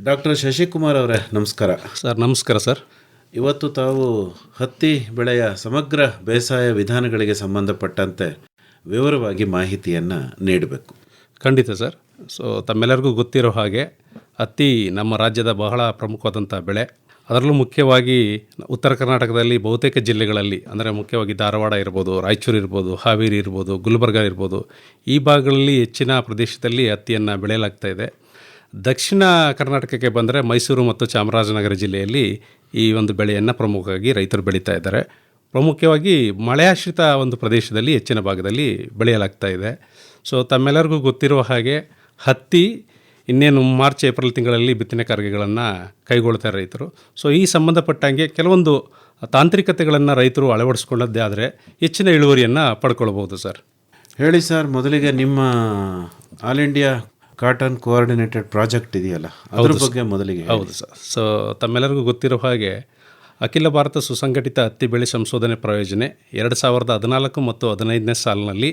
Doctor Shashikumar ಅವರೇ ನಮಸ್ಕಾರ. Sir ನಮಸ್ಕಾರ ಸರ್. ಇವತ್ತು ತಾವು ಹತ್ತಿ ಬೆಳೆಯ ಸಮಗ್ರ ಬೇಸಾಯ ವಿಧಾನಗಳಿಗೆ ಸಂಬಂಧಪಟ್ಟಂತೆ ವಿವರವಾಗಿ ಮಾಹಿತಿಯನ್ನು ನೀಡಬೇಕು. ಖಂಡಿತ ಸರ್. ತಮ್ಮೆಲ್ಲರಿಗೂ ಗೊತ್ತಿರೋ ಹಾಗೆ ಹತ್ತಿ ನಮ್ಮ ರಾಜ್ಯದ ಬಹಳ ಪ್ರಮುಖವಾದಂಥ ಬೆಳೆ. ಅದರಲ್ಲೂ ಮುಖ್ಯವಾಗಿ ಉತ್ತರ ಕರ್ನಾಟಕದಲ್ಲಿ ಬಹುತೇಕ ಜಿಲ್ಲೆಗಳಲ್ಲಿ, ಅಂದರೆ ಮುಖ್ಯವಾಗಿ ಧಾರವಾಡ ಇರ್ಬೋದು, ರಾಯಚೂರು ಇರ್ಬೋದು, ಹಾವೇರಿ ಇರ್ಬೋದು, ಗುಲ್ಬರ್ಗ ಇರ್ಬೋದು, ಈ ಭಾಗಗಳಲ್ಲಿ ಹೆಚ್ಚಿನ ಪ್ರದೇಶದಲ್ಲಿ ಹತ್ತಿಯನ್ನು ಬೆಳೆಯಲಾಗ್ತಾ ಇದೆ. ದಕ್ಷಿಣ ಕರ್ನಾಟಕಕ್ಕೆ ಬಂದರೆ ಮೈಸೂರು ಮತ್ತು ಚಾಮರಾಜನಗರ ಜಿಲ್ಲೆಯಲ್ಲಿ ಈ ಒಂದು ಬೆಳೆಯನ್ನು ಪ್ರಮುಖವಾಗಿ ರೈತರು ಬೆಳೀತಾ ಇದ್ದಾರೆ. ಪ್ರಮುಖವಾಗಿ ಮಳೆಯಾಶ್ರಿತ ಒಂದು ಪ್ರದೇಶದಲ್ಲಿ ಹೆಚ್ಚಿನ ಭಾಗದಲ್ಲಿ ಬೆಳೆಯಲಾಗ್ತಾ ಇದೆ. ತಮ್ಮೆಲ್ಲರಿಗೂ ಗೊತ್ತಿರುವ ಹಾಗೆ ಹತ್ತಿ ಇನ್ನೇನು ಮಾರ್ಚ್ ಏಪ್ರಿಲ್ ತಿಂಗಳಲ್ಲಿ ಬಿತ್ತನೆ ಕಾರ್ಯಗಳನ್ನು ಕೈಗೊಳ್ತಾರೆ ರೈತರು. ಈ ಸಂಬಂಧಪಟ್ಟಂಗೆ ಕೆಲವೊಂದು ತಾಂತ್ರಿಕತೆಗಳನ್ನು ರೈತರು ಅಳವಡಿಸ್ಕೊಂಡದ್ದೇ ಆದರೆ ಹೆಚ್ಚಿನ ಇಳುವರಿಯನ್ನು ಪಡ್ಕೊಳ್ಬೋದು ಸರ್. ಹೇಳಿ ಸರ್, ಮೊದಲಿಗೆ ನಿಮ್ಮ all India cotton coordinated project ಇದೆಯಲ್ಲ, ಅದ್ರ ಬಗ್ಗೆ ಮೊದಲಿಗೆ. ಹೌದು ಸರ್. ತಮ್ಮೆಲ್ಲರಿಗೂ ಗೊತ್ತಿರೋ ಹಾಗೆ ಅಖಿಲ ಭಾರತ ಸುಸಂಘಟಿತ ಹತ್ತಿ ಬೆಳೆ ಸಂಶೋಧನೆ ಪ್ರಯೋಜನೆ 2014 ಮತ್ತು 2015ನೇ ಸಾಲಿನಲ್ಲಿ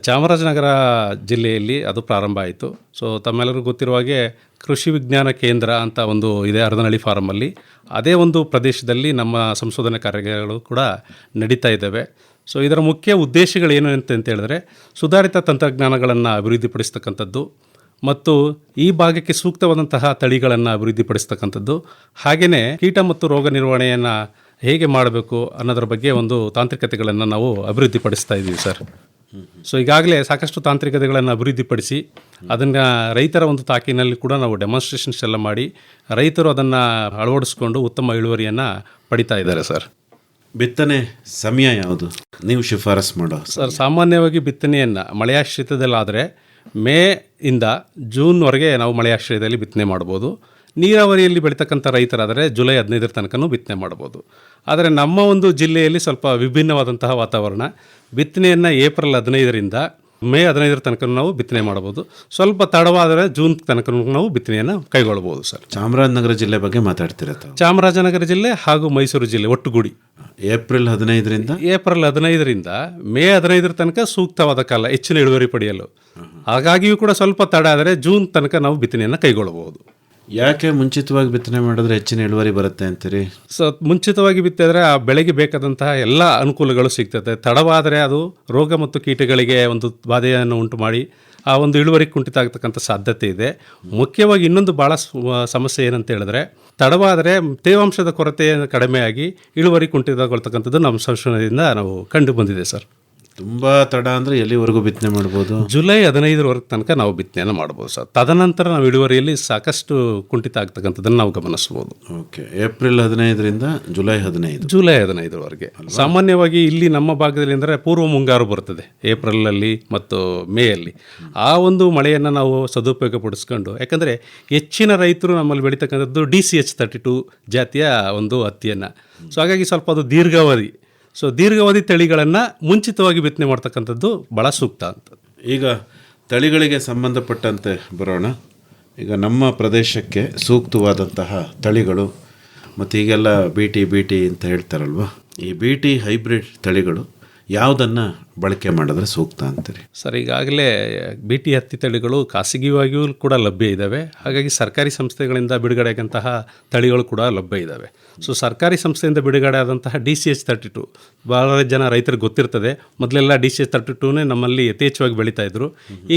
ಚಾಮರಾಜನಗರ ಜಿಲ್ಲೆಯಲ್ಲಿ ಅದು ಪ್ರಾರಂಭ ಆಯಿತು. ತಮ್ಮೆಲ್ಲರಿಗೂ ಗೊತ್ತಿರುವ ಹಾಗೆ ಕೃಷಿ ವಿಜ್ಞಾನ ಕೇಂದ್ರ ಅಂತ ಒಂದು ಇದೆ ಹರದನಹಳ್ಳಿ ಫಾರಮಲ್ಲಿ. ಅದೇ ಒಂದು ಪ್ರದೇಶದಲ್ಲಿ ನಮ್ಮ ಸಂಶೋಧನೆ ಕಾರ್ಯಗಳು ಕೂಡ ನಡೀತಾ ಇದ್ದಾವೆ. ಇದರ ಮುಖ್ಯ ಉದ್ದೇಶಗಳೇನು ಅಂತ ಹೇಳಿದ್ರೆ, ಸುಧಾರಿತ ತಂತ್ರಜ್ಞಾನಗಳನ್ನು ಅಭಿವೃದ್ಧಿಪಡಿಸ್ತಕ್ಕಂಥದ್ದು ಮತ್ತು ಈ ಭಾಗಕ್ಕೆ ಸೂಕ್ತವಾದಂತಹ ತಳಿಗಳನ್ನು ಅಭಿವೃದ್ಧಿಪಡಿಸ್ತಕ್ಕಂಥದ್ದು, ಹಾಗೆಯೇ ಕೀಟ ಮತ್ತು ರೋಗ ನಿರ್ವಹಣೆಯನ್ನು ಹೇಗೆ ಮಾಡಬೇಕು ಅನ್ನೋದ್ರ ಬಗ್ಗೆ ಒಂದು ತಾಂತ್ರಿಕತೆಗಳನ್ನು ನಾವು ಅಭಿವೃದ್ಧಿಪಡಿಸ್ತಾ ಇದ್ದೀವಿ ಸರ್. ಈಗಾಗಲೇ ಸಾಕಷ್ಟು ತಾಂತ್ರಿಕತೆಗಳನ್ನು ಅಭಿವೃದ್ಧಿಪಡಿಸಿ ಅದನ್ನು ರೈತರ ಒಂದು ತಾಕಿನಲ್ಲಿ ಕೂಡ ನಾವು ಡೆಮಾನ್ಸ್ಟ್ರೇಷನ್ಸ್ ಎಲ್ಲ ಮಾಡಿ ರೈತರು ಅದನ್ನು ಅಳವಡಿಸ್ಕೊಂಡು ಉತ್ತಮ ಇಳುವರಿಯನ್ನು ಪಡಿತಾ ಇದ್ದಾರೆ ಸರ್. ಬಿತ್ತನೆ ಸಮಯ ಯಾವುದು ನೀವು ಶಿಫಾರಸ್ ಮಾಡೋ ಸರ್? ಸಾಮಾನ್ಯವಾಗಿ ಬಿತ್ತನೆಯನ್ನು ಮಳೆಯಾಶ್ರಿತದಲ್ಲಾದರೆ ಮೇ ಇಂದ ಜೂನ್ವರೆಗೆ ನಾವು ಮಳೆಯಾಶ್ರಯದಲ್ಲಿ ಬಿತ್ತನೆ ಮಾಡ್ಬೋದು. ನೀರಾವರಿಯಲ್ಲಿ ಬೆಳೀತಕ್ಕಂಥ ರೈತರಾದರೆ ಜುಲೈ 15 ತನಕನೂ ಬಿತ್ತನೆ ಮಾಡ್ಬೋದು. ಆದರೆ ನಮ್ಮ ಒಂದು ಜಿಲ್ಲೆಯಲ್ಲಿ ಸ್ವಲ್ಪ ವಿಭಿನ್ನವಾದಂತಹ ವಾತಾವರಣ. ಬಿತ್ತನೆಯನ್ನು ಏಪ್ರಿಲ್ 15ರಿಂದ ಮೇ 15 ತನಕ ನಾವು ಬಿತ್ತನೆ ಮಾಡ್ಬೋದು. ಸ್ವಲ್ಪ ತಡವಾದರೆ ಜೂನ್ ತನಕ ನಾವು ಬಿತ್ತನೆಯನ್ನು ಕೈಗೊಳ್ಬೋದು ಸರ್. ಚಾಮರಾಜನಗರ ಜಿಲ್ಲೆ ಬಗ್ಗೆ ಮಾತಾಡ್ತಿರತ್ತ? ಚಾಮರಾಜನಗರ ಜಿಲ್ಲೆ ಹಾಗೂ ಮೈಸೂರು ಜಿಲ್ಲೆ ಒಟ್ಟುಗೂಡಿ ಏಪ್ರಿಲ್ 15ರಿಂದ ಮೇ 15 ತನಕ ಸೂಕ್ತವಾದ ಕಾಲ ಹೆಚ್ಚಿನ ಇಳುವರಿ ಪಡೆಯಲು. ಹಾಗಾಗಿಯೂ ಕೂಡ ಸ್ವಲ್ಪ ತಡ ಆದರೆ ಜೂನ್ ತನಕ ನಾವು ಬಿತ್ತನೆಯನ್ನು ಕೈಗೊಳ್ಳಬಹುದು. ಯಾಕೆ ಮುಂಚಿತವಾಗಿ ಬಿತ್ತನೆ ಮಾಡಿದ್ರೆ ಹೆಚ್ಚಿನ ಇಳುವರಿ ಬರುತ್ತೆ ಅಂತೀರಿ? ಮುಂಚಿತವಾಗಿ ಬಿತ್ತಿದ್ರೆ ಆ ಬೆಳೆಗೆ ಬೇಕಾದಂತಹ ಎಲ್ಲ ಅನುಕೂಲಗಳು ಸಿಗ್ತದೆ. ತಡವಾದರೆ ಅದು ರೋಗ ಮತ್ತು ಕೀಟಗಳಿಗೆ ಒಂದು ಬಾಧೆಯನ್ನು ಉಂಟು ಮಾಡಿ ಆ ಒಂದು ಇಳುವರಿ ಕುಂಠಿತ ಆಗ್ತಕ್ಕಂಥ ಸಾಧ್ಯತೆ ಇದೆ. ಮುಖ್ಯವಾಗಿ ಇನ್ನೊಂದು ಭಾಳ ಸಮಸ್ಯೆ ಏನಂತ ಹೇಳಿದ್ರೆ, ತಡವಾದರೆ ತೇವಾಂಶದ ಕೊರತೆ ಕಡಿಮೆಯಾಗಿ ಇಳುವರಿ ಕುಂಠಿತಗೊಳ್ತಕ್ಕಂಥದ್ದು ನಮ್ಮ ಸಂಶೋಧನೆಯಿಂದ ನಾವು ಕಂಡು ಬಂದಿದೆ ಸರ್. ತುಂಬ ತಡ ಅಂದರೆ ಎಲ್ಲಿವರೆಗೂ ಬಿತ್ತನೆ ಮಾಡ್ಬೋದು? ಜುಲೈ 15 ತನಕ ನಾವು ಬಿತ್ತನೆಯನ್ನು ಮಾಡ್ಬೋದು ಸರ್. ತದನಂತರ ನಾವು ಇಳುವರಿಯಲ್ಲಿ ಸಾಕಷ್ಟು ಕುಂಠಿತ ಆಗ್ತಕ್ಕಂಥದ್ದನ್ನು ನಾವು ಗಮನಿಸ್ಬೋದು. ಓಕೆ. ಏಪ್ರಿಲ್ 15ರಿಂದ ಜುಲೈ 15ವರೆಗೆ ಸಾಮಾನ್ಯವಾಗಿ ಇಲ್ಲಿ ನಮ್ಮ ಭಾಗದಲ್ಲಿ ಅಂದರೆ ಪೂರ್ವ ಮುಂಗಾರು ಬರ್ತದೆ ಏಪ್ರಿಲಲ್ಲಿ ಮತ್ತು ಮೇಯಲ್ಲಿ. ಆ ಒಂದು ಮಳೆಯನ್ನು ನಾವು ಸದುಪಯೋಗಪಡಿಸ್ಕೊಂಡು, ಯಾಕಂದರೆ ಹೆಚ್ಚಿನ ರೈತರು ನಮ್ಮಲ್ಲಿ ಬೆಳೀತಕ್ಕಂಥದ್ದು DCH 32 ಜಾತಿಯ ಒಂದು ಹತ್ತಿಯನ್ನು. ಹಾಗಾಗಿ ಸ್ವಲ್ಪ ಅದು ದೀರ್ಘಾವಧಿ ದೀರ್ಘಾವಧಿ ತಳಿಗಳನ್ನು ಮುಂಚಿತವಾಗಿ ಬಿತ್ತನೆ ಮಾಡ್ತಕ್ಕಂಥದ್ದು ಭಾಳ ಸೂಕ್ತ ಅಂತ. ಈಗ ತಳಿಗಳಿಗೆ ಸಂಬಂಧಪಟ್ಟಂತೆ ಬರೋಣ. ಈಗ ನಮ್ಮ ಪ್ರದೇಶಕ್ಕೆ ಸೂಕ್ತವಾದಂತಹ ತಳಿಗಳು ಮತ್ತು ಈಗೆಲ್ಲ ಬಿ ಟಿ ಅಂತ ಹೇಳ್ತಾರಲ್ವ, ಈ BT ಹೈಬ್ರಿಡ್ ತಳಿಗಳು ಯಾವುದನ್ನು ಬಳಕೆ ಮಾಡಿದ್ರೆ ಸೂಕ್ತ ಅಂತೀರಿ ಸರ್? ಈಗಾಗಲೇ BT ಹತ್ತಿ ತಳಿಗಳು ಖಾಸಗಿಯಾಗಿಯೂ ಕೂಡ ಲಭ್ಯ ಇದ್ದಾವೆ. ಹಾಗಾಗಿ ಸರ್ಕಾರಿ ಸಂಸ್ಥೆಗಳಿಂದ ಬಿಡುಗಡೆಯಾದಂತಹ ತಳಿಗಳು ಕೂಡ ಲಭ್ಯ ಇದ್ದಾವೆ. ಸರ್ಕಾರಿ ಸಂಸ್ಥೆಯಿಂದ ಬಿಡುಗಡೆ ಆದಂತಹ DCH 32 ಭಾಳ ಜನ ರೈತರಿಗೆ ಗೊತ್ತಿರ್ತದೆ. ಮೊದಲೆಲ್ಲ DCH 32ನೇ ನಮ್ಮಲ್ಲಿ ಯಥೇಚ್ಛವಾಗಿ ಬೆಳೀತಾ ಇದ್ರು.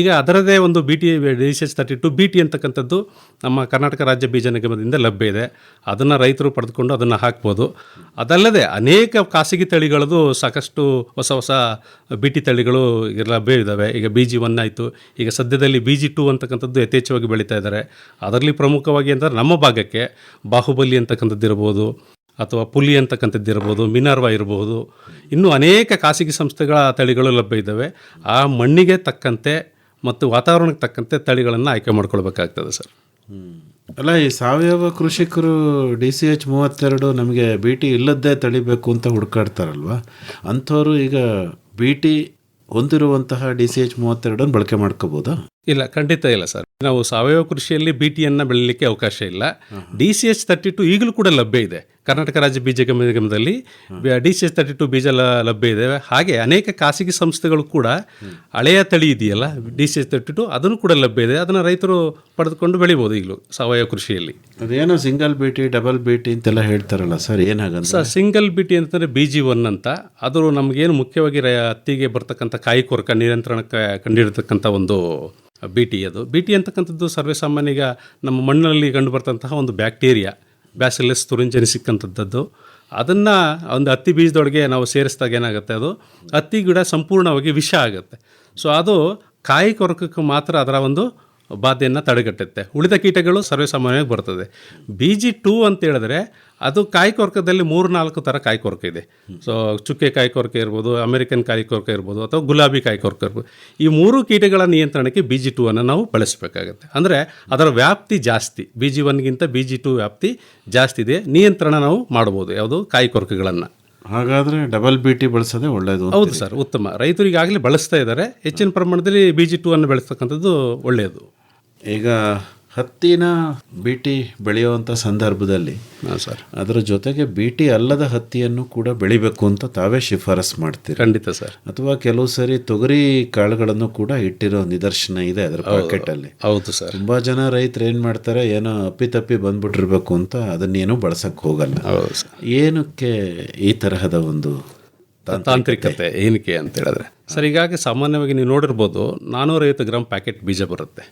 ಈಗ ಅದರದೇ ಒಂದು DCH 32 BT ಅಂತಕ್ಕಂಥದ್ದು ನಮ್ಮ ಕರ್ನಾಟಕ ರಾಜ್ಯ ಬೀಜ ನಿಗಮದಿಂದ ಲಭ್ಯ ಇದೆ. ಅದನ್ನು ರೈತರು ಪಡೆದುಕೊಂಡು ಅದನ್ನು ಹಾಕ್ಬೋದು. ಅದಲ್ಲದೆ ಅನೇಕ ಖಾಸಗಿ ತಳಿಗಳದು ಸಾಕಷ್ಟು ಹೊಸ BT ತಳಿಗಳು ಲಭ್ಯ ಇದ್ದಾವೆ. ಈಗ BG1 ಆಯಿತು, ಈಗ ಸದ್ಯದಲ್ಲಿ BG2 ಅಂತಕ್ಕಂಥದ್ದು ಯಥೇಚ್ಛವಾಗಿ ಬೆಳೀತಾ ಇದ್ದಾರೆ. ಅದರಲ್ಲಿ ಪ್ರಮುಖವಾಗಿ ಅಂದರೆ ನಮ್ಮ ಭಾಗಕ್ಕೆ ಬಾಹುಬಲಿ ಅಂತಕ್ಕಂಥದ್ದು ಇರ್ಬೋದು, ಅಥವಾ ಪುಲಿ ಅಂತಕ್ಕಂಥದ್ದು ಇರ್ಬೋದು, ಮಿನರ್ವಾ ಇರಬಹುದು, ಇನ್ನೂ ಅನೇಕ ಖಾಸಗಿ ಸಂಸ್ಥೆಗಳ ತಳಿಗಳು ಲಭ್ಯ ಇದ್ದಾವೆ. ಆ ಮಣ್ಣಿಗೆ ತಕ್ಕಂತೆ ಮತ್ತು ವಾತಾವರಣಕ್ಕೆ ತಕ್ಕಂತೆ ತಳಿಗಳನ್ನು ಆಯ್ಕೆ ಮಾಡ್ಕೊಳ್ಬೇಕಾಗ್ತದೆ ಸರ್. ಅಲ್ಲ, ಈ ಸಾವಯವ ಕೃಷಿಕರು DCH 32 ನಮಗೆ BT ಇಲ್ಲದ್ದೇ ತಳಿಬೇಕು ಅಂತ ಹುಡುಕಾಡ್ತಾರಲ್ವ, ಅಂಥವ್ರು ಈಗ BT ಹೊಂದಿರುವಂತಹ DCH 32 ಬಳಕೆ ಮಾಡ್ಕೋಬೋದಾ? ಇಲ್ಲ, ಖಂಡಿತ ಇಲ್ಲ ಸರ್. ನಾವು ಸಾವಯವ ಕೃಷಿಯಲ್ಲಿ BTಯನ್ನು ಬೆಳೀಲಿಕ್ಕೆ ಅವಕಾಶ ಇಲ್ಲ. DCH32 ಈಗಲೂ ಕೂಡ ಲಭ್ಯ ಇದೆ. ಕರ್ನಾಟಕ ರಾಜ್ಯ ಬೀಜ ನಿಗಮದಲ್ಲಿ DCH32 ಬೀಜ ಲಭ್ಯ ಇದೆ. ಹಾಗೆ ಅನೇಕ ಖಾಸಗಿ ಸಂಸ್ಥೆಗಳು ಕೂಡ ಹಳೆಯ ತಳಿ ಇದೆಯಲ್ಲ DCH32 ಅದನ್ನು ಕೂಡ ಲಭ್ಯ ಇದೆ. ಅದನ್ನು ರೈತರು ಪಡೆದುಕೊಂಡು ಬೆಳಿಬೋದು ಈಗಲೂ ಸಾವಯವ ಕೃಷಿಯಲ್ಲಿ. ಅದೇನೋ ಸಿಂಗಲ್ BT ಡಬಲ್ BT ಅಂತೆಲ್ಲ ಹೇಳ್ತಾರಲ್ಲ ಸರ್, ಏನಾಗಂತ? ಸರ್, ಸಿಂಗಲ್ BT ಅಂತಂದರೆ BG1 ಅಂತ. ಅದು ನಮಗೇನು ಮುಖ್ಯವಾಗಿ ಹತ್ತಿಗೆ ಬರ್ತಕ್ಕಂಥ ಕಾಯಿ ಕೊರಕ ನಿಯಂತ್ರಣಕ್ಕೆ ಕಂಡಿರತಕ್ಕಂಥ ಒಂದು BT. ಅದು BT ಅಂತಕ್ಕಂಥದ್ದು ಸರ್ವೇಸಾಮಾನ್ಯ ಈಗ ನಮ್ಮ ಮಣ್ಣಿನಲ್ಲಿ ಕಂಡು ಬರ್ತಂತಹ ಒಂದು ಬ್ಯಾಕ್ಟೀರಿಯಾ ಬ್ಯಾಸಿಲಸ್ ತುರಿಂಜೆನಿಸಿಕ್ ಅಂತದ್ದು. ಅದನ್ನು ಒಂದು ಹತ್ತಿ ಬೀಜದೊಳಗೆ ನಾವು ಸೇರಿಸಿದಾಗ ಏನಾಗುತ್ತೆ, ಅದು ಹತ್ತಿ ಗಿಡ ಸಂಪೂರ್ಣವಾಗಿ ವಿಷ ಆಗುತ್ತೆ. ಸೊ ಅದು ಕಾಯಿ ಕೊರಕಕ್ಕೆ ಮಾತ್ರ ಅದರ ಒಂದು ಬಾಧೆಯನ್ನು ತಡೆಗಟ್ಟುತ್ತೆ. ಉಳಿದ ಕೀಟಗಳು ಸರ್ವೇಸಾಮಾನ್ಯವಾಗಿ ಬರ್ತದೆ. BG2 ಅಂತ ಹೇಳಿದ್ರೆ ಅದು ಕಾಯಿ ಕೊರಕದಲ್ಲಿ 3-4 ಥರ ಕಾಯಿ ಕೊರಕ ಇದೆ. ಸೊ ಚುಕ್ಕೆ ಕಾಯಿ ಕೊರಕ ಇರ್ಬೋದು, ಅಮೆರಿಕನ್ ಕಾಯಿ ಕೊರಕ ಇರ್ಬೋದು, ಅಥವಾ ಗುಲಾಬಿ ಕಾಯಿ ಕೊರಕ ಇರ್ಬೋದು. ಈ 3 ಕೀಟಗಳ ನಿಯಂತ್ರಣಕ್ಕೆ BG2 ಅನ್ನು ನಾವು ಬಳಸಬೇಕಾಗುತ್ತೆ. ಅಂದರೆ ಅದರ ವ್ಯಾಪ್ತಿ ಜಾಸ್ತಿ, BG1ಗಿಂತ BG2 ವ್ಯಾಪ್ತಿ ಜಾಸ್ತಿ ಇದೆ. ನಿಯಂತ್ರಣ ನಾವು ಮಾಡ್ಬೋದು ಯಾವುದು ಕಾಯಿ ಕೊರಕಗಳನ್ನು. ಹಾಗಾದರೆ ಡಬಲ್ BT ಬಳಸೋದೇ ಒಳ್ಳೆಯದು. ಹೌದು ಸರ್, ಉತ್ತಮ. ರೈತರು ಈಗಾಗಲೇ ಬಳಸ್ತಾ ಇದ್ದಾರೆ. ಹೆಚ್ಚಿನ ಪ್ರಮಾಣದಲ್ಲಿ BG2 ಅನ್ನು ಬೆಳೆಸ್ತಕ್ಕಂಥದ್ದು ಒಳ್ಳೆಯದು. ಈಗ ಹತ್ತಿನ BT ಬೆಳೆಯುವಂಥ ಸಂದರ್ಭದಲ್ಲಿ ಸರ್, ಅದರ ಜೊತೆಗೆ BT ಅಲ್ಲದ ಹತ್ತಿಯನ್ನು ಕೂಡ ಬೆಳಿಬೇಕು ಅಂತ ತಾವೇ ಶಿಫಾರಸ್ ಮಾಡ್ತೀರಿ? ಖಂಡಿತ ಸರ್. ಅಥವಾ ಕೆಲವು ಸರಿ ತೊಗರಿ ಕಾಳುಗಳನ್ನು ಕೂಡ ಇಟ್ಟಿರೋ ನಿದರ್ಶನ ಇದೆ ಅದರ ಪ್ಯಾಕೆಟಲ್ಲಿ. ಹೌದು ಸರ್. ತುಂಬ ಜನ ರೈತರು ಏನು ಮಾಡ್ತಾರೆ, ಏನೋ ಅಪ್ಪಿತಪ್ಪಿ ಬಂದ್ಬಿಟ್ಟಿರ್ಬೇಕು ಅಂತ ಅದನ್ನೇನು ಬಳಸಕ್ಕೆ ಹೋಗಲ್ಲ. ಏನಕ್ಕೆ ಈ ತರಹದ ಒಂದು ತಾಂತ್ರಿಕತೆ ಏನಕ್ಕೆ ಅಂತ ಹೇಳಿದ್ರೆ ಸರ್, ಹೀಗಾಗಿ ಸಾಮಾನ್ಯವಾಗಿ ನೀವು ನೋಡಿರ್ಬೋದು 450 ಗ್ರಾಮ್ ಪ್ಯಾಕೆಟ್ ಬೀಜ ಬರುತ್ತೆ.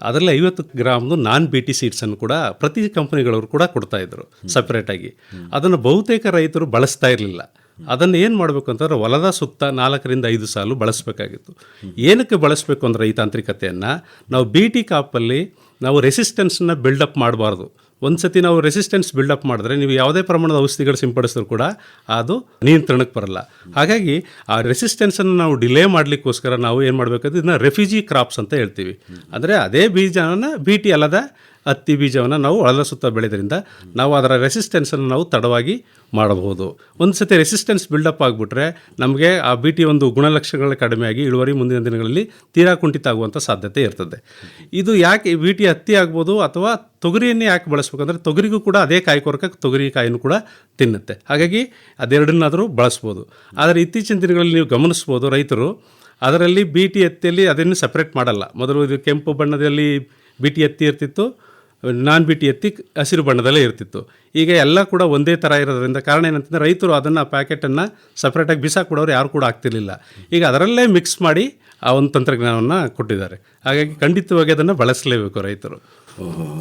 ಅದರಲ್ಲಿ 50 ಗ್ರಾಮ್ದು BT ಸೀಡ್ಸನ್ನು ಕೂಡ ಪ್ರತಿ ಕಂಪನಿಗಳವರು ಕೂಡ ಕೊಡ್ತಾಯಿದ್ರು ಸಪ್ರೇಟಾಗಿ. ಅದನ್ನು ಬಹುತೇಕ ರೈತರು ಬಳಸ್ತಾ ಇರಲಿಲ್ಲ. ಅದನ್ನು ಏನು ಮಾಡಬೇಕು ಅಂತಂದರೆ ಹೊಲದ ಸುತ್ತ 4-5 ಸಾಲು ಬಳಸಬೇಕಾಗಿತ್ತು. ಏನಕ್ಕೆ ಬಳಸಬೇಕು ಅಂದರೆ ಈ ತಾಂತ್ರಿಕತೆಯನ್ನು ನಾವು BT ಕಾಪಲ್ಲಿ ನಾವು ರೆಸಿಸ್ಟೆನ್ಸನ್ನ ಬಿಲ್ಡಪ್ ಮಾಡಬಾರ್ದು. ಒಂದು ಸತಿ ನಾವು ರೆಸಿಸ್ಟೆನ್ಸ್ ಬಿಲ್ಡಪ್ ಮಾಡಿದ್ರೆ ನೀವು ಯಾವುದೇ ಪ್ರಮಾಣದ ಔಷಧಿಗಳು ಸಿಂಪಡಿಸಿದ್ರು ಕೂಡ ಅದು ನಿಯಂತ್ರಣಕ್ಕೆ ಬರಲ್ಲ. ಹಾಗಾಗಿ ಆ ರೆಸಿಸ್ಟೆನ್ಸನ್ನು ನಾವು ಡಿಲೇ ಮಾಡಲಿಕ್ಕೋಸ್ಕರ ನಾವು ಏನು ಮಾಡಬೇಕಾದ್ರೆ ಇದನ್ನ ರೆಫ್ಯೂಜಿ ಕ್ರಾಪ್ಸ್ ಅಂತ ಹೇಳ್ತೀವಿ. ಅಂದರೆ ಅದೇ ಬೀಜವನ್ನು BT ಅಲ್ಲದ ಹತ್ತಿ ಬೀಜವನ್ನು ನಾವು ಹೊಲದ ಸುತ್ತ ಬೆಳೆದ್ರಿಂದ ನಾವು ಅದರ ರೆಸಿಸ್ಟೆನ್ಸನ್ನು ನಾವು ತಡವಾಗಿ ಮಾಡಬಹುದು. ಒಂದು ಸತಿ ರೆಸಿಸ್ಟೆನ್ಸ್ ಬಿಲ್ಡಪ್ ಆಗಿಬಿಟ್ರೆ ನಮಗೆ ಆ BT ಒಂದು ಗುಣಲಕ್ಷಣಗಳು ಕಡಿಮೆಯಾಗಿ ಇಳುವರಿ ಮುಂದಿನ ದಿನಗಳಲ್ಲಿ ತೀರಾ ಕುಂಠಿತ ಆಗುವಂಥ ಸಾಧ್ಯತೆ ಇರ್ತದೆ. ಇದು ಯಾಕೆ BT ಹತ್ತಿ ಆಗ್ಬೋದು ಅಥವಾ ತೊಗರಿಯನ್ನೇ ಯಾಕೆ ಬಳಸ್ಬೇಕಂದ್ರೆ ತೊಗರಿಗೂ ಕೂಡ ಅದೇ ಕಾಯಿ ಕೊರಕ ತೊಗರಿ ಕಾಯಿನೂ ಕೂಡ ತಿನ್ನುತ್ತೆ. ಹಾಗಾಗಿ ಅದೆರಡನ್ನಾದರೂ ಬಳಸ್ಬೋದು. ಆದರೆ ಇತ್ತೀಚಿನ ದಿನಗಳಲ್ಲಿ ನೀವು ಗಮನಿಸ್ಬೋದು ರೈತರು ಅದರಲ್ಲಿ BT ಹತ್ತಿಯಲ್ಲಿ ಅದನ್ನು ಸಪ್ರೇಟ್ ಮಾಡಲ್ಲ. ಮೊದಲು ಇದು ಕೆಂಪು ಬಣ್ಣದಲ್ಲಿ BT ಹತ್ತಿ ಇರ್ತಿತ್ತು, BT ಹತ್ತಿ ಹಸಿರು ಬಣ್ಣದಲ್ಲೇ ಇರ್ತಿತ್ತು. ಈಗ ಎಲ್ಲ ಕೂಡ ಒಂದೇ ಥರ ಇರೋದ್ರಿಂದ ಕಾರಣ ಏನಂತಂದರೆ ರೈತರು ಅದನ್ನು ಪ್ಯಾಕೆಟನ್ನು ಸಪ್ರೇಟಾಗಿ ಬಿಸಾಕೊಡೋರು ಯಾರು ಕೂಡ ಆಗ್ತಿರ್ಲಿಲ್ಲ. ಈಗ ಅದರಲ್ಲೇ ಮಿಕ್ಸ್ ಮಾಡಿ ಆ ಒಂದು ತಂತ್ರಜ್ಞಾನವನ್ನು ಕೊಟ್ಟಿದ್ದಾರೆ. ಹಾಗಾಗಿ ಖಂಡಿತವಾಗಿ ಅದನ್ನು ಬಳಸಲೇಬೇಕು ರೈತರು.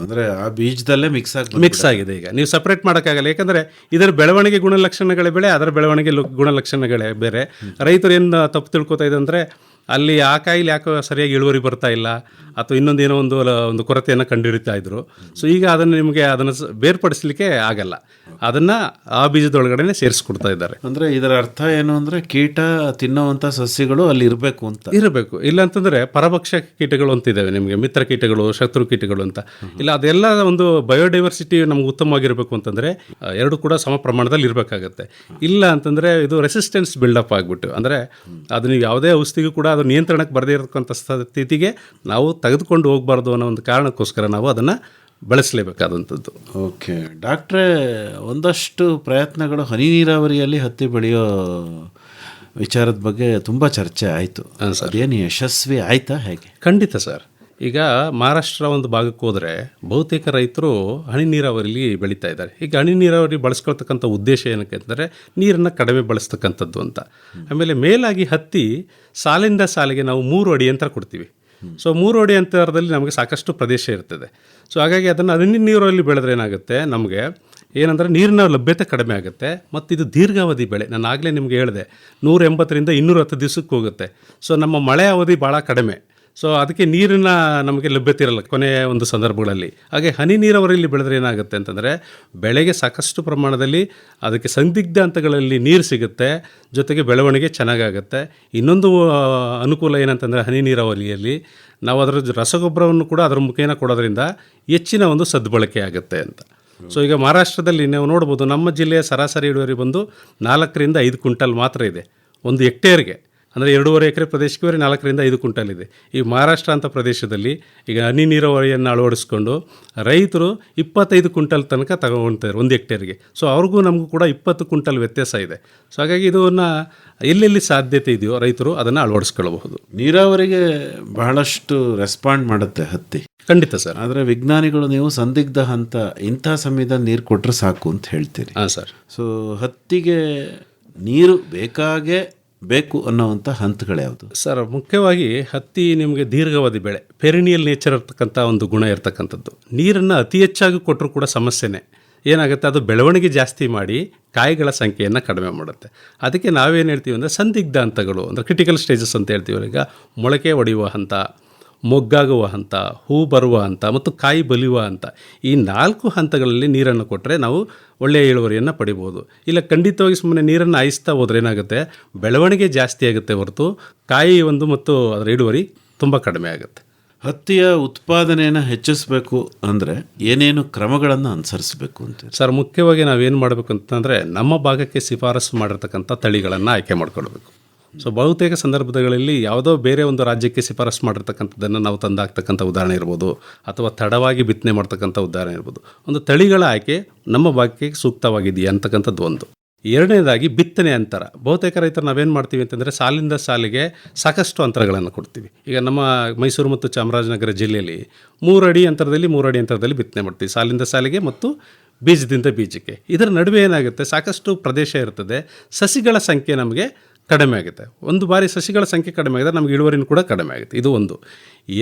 ಅಂದರೆ ಆ ಬೀಜದಲ್ಲೇ ಮಿಕ್ಸ್ ಆಗಿದೆ. ಈಗ ನೀವು ಸಪ್ರೇಟ್ ಮಾಡೋಕ್ಕಾಗಲ್ಲ. ಯಾಕಂದರೆ ಇದರ ಬೆಳವಣಿಗೆ ಗುಣಲಕ್ಷಣಗಳೇ ಬೇರೆ, ಅದರ ಬೆಳವಣಿಗೆ ಗುಣಲಕ್ಷಣಗಳೇ ಬೇರೆ. ರೈತರು ಏನು ತಪ್ಪು ತಿಳ್ಕೊತಾ ಇದೆ ಅಂದರೆ ಅಲ್ಲಿ ಆ ಕಾಯಿಲೆ ಯಾಕೋ ಸರಿಯಾಗಿ ಇಳುವರಿ ಬರ್ತಾ ಇಲ್ಲ ಅಥವಾ ಇನ್ನೊಂದೇನೋ ಒಂದು ಕೊರತೆಯನ್ನು ಕಂಡುಹಿಡಿತಾ ಇದ್ರು. ಸೊ ಈಗ ಅದನ್ನು ಬೇರ್ಪಡಿಸಲಿಕ್ಕೆ ಆಗಲ್ಲ. ಅದನ್ನು ಆ ಬೀಜದೊಳಗಡೆ ಸೇರಿಸ್ಕೊಡ್ತಾ ಇದ್ದಾರೆ. ಅಂದರೆ ಇದರ ಅರ್ಥ ಏನು ಅಂದರೆ ಕೀಟ ತಿನ್ನುವಂಥ ಸಸ್ಯಗಳು ಅಲ್ಲಿ ಇರಬೇಕು. ಇಲ್ಲ ಅಂತಂದರೆ ಪರಭಕ್ಷ ಕೀಟಗಳು ಅಂತಿದ್ದಾವೆ ನಿಮಗೆ, ಮಿತ್ರ ಕೀಟಗಳು, ಶತ್ರು ಕೀಟಗಳು ಅಂತ. ಇಲ್ಲ, ಅದೆಲ್ಲ ಒಂದು ಬಯೋಡೈವರ್ಸಿಟಿ ನಮ್ಗೆ ಉತ್ತಮವಾಗಿರಬೇಕು ಅಂತಂದರೆ ಎರಡು ಕೂಡ ಸಮ ಪ್ರಮಾಣದಲ್ಲಿ ಇರಬೇಕಾಗತ್ತೆ. ಇಲ್ಲ ಅಂತಂದರೆ ಇದು ರೆಸಿಸ್ಟೆನ್ಸ್ ಬಿಲ್ಡಪ್ ಆಗಿಬಿಟ್ಟು ಅಂದರೆ ಅದು ನೀವು ಯಾವುದೇ ಔಷಧಿಗೂ ಕೂಡ ಅದು ನಿಯಂತ್ರಣಕ್ಕೆ ಬರದೇ ಇರತಕ್ಕಂಥ ಸ್ಥಿತಿಗೆ ನಾವು ತೆಗೆದುಕೊಂಡು ಹೋಗಬಾರ್ದು ಅನ್ನೋ ಒಂದು ಕಾರಣಕ್ಕೋಸ್ಕರ ನಾವು ಅದನ್ನು ಬಳಸಲೇಬೇಕಾದಂಥದ್ದು. ಓಕೆ ಡಾಕ್ಟ್ರೇ, ಒಂದಷ್ಟು ಪ್ರಯತ್ನಗಳು ಹನಿ ನೀರಾವರಿಯಲ್ಲಿ ಹತ್ತಿ ಬೆಳೆಯೋ ವಿಚಾರದ ಬಗ್ಗೆ ತುಂಬ ಚರ್ಚೆ ಆಯಿತು. ಅದೇನು ಯಶಸ್ವಿ ಆಯಿತಾ ಹೇಗೆ? ಖಂಡಿತ ಸರ್. ಈಗ ಮಹಾರಾಷ್ಟ್ರ ಒಂದು ಭಾಗಕ್ಕೆ ಹೋದರೆ ಬಹುತೇಕ ರೈತರು ಹನಿ ನೀರಾವರಿಲಿ ಬೆಳೀತಾ ಇದ್ದಾರೆ. ಈಗ ಹನಿ ನೀರಾವರಿ ಬಳಸ್ಕೊಳ್ತಕ್ಕಂಥ ಉದ್ದೇಶ ಏನಕ್ಕೆ ಅಂದರೆ ನೀರನ್ನು ಕಡಿಮೆ ಬಳಸ್ತಕ್ಕಂಥದ್ದು ಅಂತ. ಆಮೇಲೆ ಮೇಲಾಗಿ ಹತ್ತಿ ಸಾಲಿಂದ ಸಾಲಿಗೆ ನಾವು 3 ಅಡಿ ಅಂತ ಕೊಡ್ತೀವಿ. ಸೊ 3 ಅಡಿ ಅಂತರದಲ್ಲಿ ನಮಗೆ ಸಾಕಷ್ಟು ಪ್ರದೇಶ ಇರ್ತದೆ. ಸೊ ಹಾಗಾಗಿ ಅದನ್ನು ಹನಿ ನೀರಲ್ಲಿ ಬೆಳೆದ್ರೆ ಏನಾಗುತ್ತೆ, ನಮಗೆ ಏನಂದರೆ ನೀರಿನ ಲಭ್ಯತೆ ಕಡಿಮೆ ಆಗುತ್ತೆ ಮತ್ತು ಇದು ದೀರ್ಘಾವಧಿ ಬೆಳೆ. ನಾನು ಆಗಲೇ ನಿಮಗೆ ಹೇಳಿದೆ 180ರಿಂದ 210 ದಿವಸಕ್ಕೆ ಹೋಗುತ್ತೆ. ಸೊ ನಮ್ಮ ಮಳೆ ಅವಧಿ ಭಾಳ ಕಡಿಮೆ. ಸೊ ಅದಕ್ಕೆ ನೀರಿನ ನಮಗೆ ಲಭ್ಯತೆ ಇರಲ್ಲ ಕೊನೆಯ ಒಂದು ಸಂದರ್ಭಗಳಲ್ಲಿ. ಹಾಗೆ ಹನಿ ನೀರಾವರಿಯಲ್ಲಿ ಬೆಳೆದ್ರೆ ಏನಾಗುತ್ತೆ ಅಂತಂದರೆ ಬೆಳೆಗೆ ಸಾಕಷ್ಟು ಪ್ರಮಾಣದಲ್ಲಿ ಅದಕ್ಕೆ ಸಂದಿಗ್ಧ ಹಂತಗಳಲ್ಲಿ ನೀರು ಸಿಗುತ್ತೆ, ಜೊತೆಗೆ ಬೆಳವಣಿಗೆ ಚೆನ್ನಾಗಾಗುತ್ತೆ. ಇನ್ನೊಂದು ಅನುಕೂಲ ಏನಂತಂದರೆ ಹನಿ ನೀರಾವರಿಯಲ್ಲಿ ನಾವು ಅದರ ರಸಗೊಬ್ಬರವನ್ನು ಕೂಡ ಅದರ ಮುಖೇನ ಕೊಡೋದ್ರಿಂದ ಹೆಚ್ಚಿನ ಒಂದು ಸದ್ಬಳಕೆ ಆಗುತ್ತೆ ಅಂತ. ಸೊ ಈಗ ಮಹಾರಾಷ್ಟ್ರದಲ್ಲಿ ನೀವು ನೋಡ್ಬೋದು, ನಮ್ಮ ಜಿಲ್ಲೆಯ ಸರಾಸರಿ ಇಳುವರಿ ಬಂದು 4ರಿಂದ 5 ಕ್ವಿಂಟಲ್ ಮಾತ್ರ ಇದೆ ಒಂದು ಹೆಕ್ಟೇರ್ಗೆ. ಅಂದರೆ 2.5 ಎಕರೆ ಪ್ರದೇಶಕ್ಕೆ ಬರೀ 4ರಿಂದ 5 ಕ್ವಿಂಟಲ್ ಇದೆ. ಈ ಮಹಾರಾಷ್ಟ್ರ ಅಂತ ಪ್ರದೇಶದಲ್ಲಿ ಈಗ ಹನಿ ನೀರಾವರಿಯನ್ನು ಅಳವಡಿಸ್ಕೊಂಡು ರೈತರು 25 ಕ್ವಿಂಟಲ್ ತನಕ ತಗೊಳ್ತಾರೆ 1 ಹೆಕ್ಟೇರ್ಗೆ. ಸೊ ಅವ್ರಿಗೂ ನಮಗೂ ಕೂಡ 20 ಕ್ವಿಂಟಲ್ ವ್ಯತ್ಯಾಸ ಇದೆ. ಸೊ ಹಾಗಾಗಿ ಇದನ್ನು ಎಲ್ಲೆಲ್ಲಿ ಸಾಧ್ಯತೆ ಇದೆಯೋ ರೈತರು ಅದನ್ನು ಅಳವಡಿಸ್ಕೊಳ್ಳಬಹುದು. ನೀರಾವರಿಗೆ ಬಹಳಷ್ಟು ರೆಸ್ಪಾಂಡ್ ಮಾಡುತ್ತೆ ಹತ್ತಿ, ಖಂಡಿತ ಸರ್. ಆದರೆ ವಿಜ್ಞಾನಿಗಳು ನೀವು ಸಂದಿಗ್ಧ ಹಂತ ಇಂಥ ಸಮಯದಲ್ಲಿ ನೀರು ಕೊಟ್ಟರೆ ಸಾಕು ಅಂತ ಹೇಳ್ತೀರಿ. ಹಾಂ ಸರ್. ಸೊ ಹತ್ತಿಗೆ ನೀರು ಬೇಕು ಅನ್ನೋವಂಥ ಹಂತಗಳು ಯಾವುದು ಸರ್? ಮುಖ್ಯವಾಗಿ ಹತ್ತಿ ನಿಮಗೆ ದೀರ್ಘಾವಧಿ ಬೆಳೆ, ಪೆರಿನಿಯಲ್ ನೇಚರ್ ಇರ್ತಕ್ಕಂಥ ಒಂದು ಗುಣ ಇರ್ತಕ್ಕಂಥದ್ದು. ನೀರನ್ನು ಅತಿ ಹೆಚ್ಚಾಗಿ ಕೊಟ್ಟರೂ ಕೂಡ ಸಮಸ್ಯೆನೇ. ಏನಾಗುತ್ತೆ, ಅದು ಬೆಳವಣಿಗೆ ಜಾಸ್ತಿ ಮಾಡಿ ಕಾಯಿಗಳ ಸಂಖ್ಯೆಯನ್ನು ಕಡಿಮೆ ಮಾಡುತ್ತೆ. ಅದಕ್ಕೆ ನಾವೇನು ಹೇಳ್ತೀವಿ ಅಂದರೆ ಸಂದಿಗ್ಧ ಹಂತಗಳು, ಅಂದರೆ ಕ್ರಿಟಿಕಲ್ ಸ್ಟೇಜಸ್ ಅಂತ ಹೇಳ್ತೀವಿ. ಈಗ ಮೊಳಕೆ ಒಡೆಯುವ ಹಂತ, ಮೊಗ್ಗಾಗುವ ಹಂತ, ಹೂ ಬರುವ ಹಂತ ಮತ್ತು ಕಾಯಿ ಬಲಿಯುವ ಹಂತ, ಈ 4 ಹಂತಗಳಲ್ಲಿ ನೀರನ್ನು ಕೊಟ್ಟರೆ ನಾವು ಒಳ್ಳೆಯ ಇಳುವರಿಯನ್ನು ಪಡಿಬೋದು. ಇಲ್ಲ ಖಂಡಿತವಾಗಿ ಸುಮ್ಮನೆ ನೀರನ್ನು ಹಾಯಿಸ್ತಾ ಹೋದ್ರೆ ಏನಾಗುತ್ತೆ, ಬೆಳವಣಿಗೆ ಜಾಸ್ತಿ ಆಗುತ್ತೆ ಹೊರತು ಕಾಯಿ ಮತ್ತು ಅದರ ಇಳುವರಿ ತುಂಬ ಕಡಿಮೆ ಆಗುತ್ತೆ. ಹತ್ತಿಯ ಉತ್ಪಾದನೆಯನ್ನು ಹೆಚ್ಚಿಸಬೇಕು ಅಂದರೆ ಏನೇನು ಕ್ರಮಗಳನ್ನು ಅನುಸರಿಸಬೇಕು ಅಂತ ಸರ್? ಮುಖ್ಯವಾಗಿ ನಾವೇನು ಮಾಡಬೇಕು ಅಂತಂದರೆ ನಮ್ಮ ಭಾಗಕ್ಕೆ ಶಿಫಾರಸು ಮಾಡಿರ್ತಕ್ಕಂಥ ತಳಿಗಳನ್ನು ಆಯ್ಕೆ ಮಾಡ್ಕೊಳ್ಬೇಕು. ಸೊ ಬಹುತೇಕ ಸಂದರ್ಭಗಳಲ್ಲಿ ಯಾವುದೋ ಬೇರೆ ಒಂದು ರಾಜ್ಯಕ್ಕೆ ಶಿಫಾರಸು ಮಾಡಿರ್ತಕ್ಕಂಥದ್ದನ್ನು ನಾವು ತಂದಾಕ್ತಕ್ಕಂಥ ಉದಾಹರಣೆ ಇರ್ಬೋದು, ಅಥವಾ ತಡವಾಗಿ ಬಿತ್ತನೆ ಮಾಡ್ತಕ್ಕಂಥ ಉದಾಹರಣೆ ಇರ್ಬೋದು. ಒಂದು ತಳಿಗಳ ಆಯ್ಕೆ ನಮ್ಮ ಭಾಗಕ್ಕೆ ಸೂಕ್ತವಾಗಿದೆಯಾ ಅಂತಕ್ಕಂಥದ್ದು ಒಂದು. ಎರಡನೇದಾಗಿ ಬಿತ್ತನೆ ಅಂತರ. ಬಹುತೇಕ ರೈತರು ನಾವೇನು ಮಾಡ್ತೀವಿ ಅಂತಂದರೆ ಸಾಲಿಂದ ಸಾಲಿಗೆ ಸಾಕಷ್ಟು ಅಂತರಗಳನ್ನು ಕೊಡ್ತೀವಿ. ಈಗ ನಮ್ಮ ಮೈಸೂರು ಮತ್ತು ಚಾಮರಾಜನಗರ ಜಿಲ್ಲೆಯಲ್ಲಿ 3 ಅಡಿ ಅಂತರದಲ್ಲಿ ಬಿತ್ತನೆ ಮಾಡ್ತೀವಿ, ಸಾಲಿಂದ ಸಾಲಿಗೆ ಮತ್ತು ಬೀಜದಿಂದ ಬೀಜಕ್ಕೆ. ಇದರ ನಡುವೆ ಏನಾಗುತ್ತೆ, ಸಾಕಷ್ಟು ಪ್ರದೇಶ ಇರ್ತದೆ, ಸಸಿಗಳ ಸಂಖ್ಯೆ ನಮಗೆ ಕಡಿಮೆ ಆಗುತ್ತೆ. ಒಂದು ಬಾರಿ ಸಸಿಗಳ ಸಂಖ್ಯೆ ಕಡಿಮೆ ಆಗಿದ್ರೆ ನಮಗೆ ಇಳುವರಿನೂ ಕೂಡ ಕಡಿಮೆ ಆಗುತ್ತೆ. ಇದು ಒಂದು.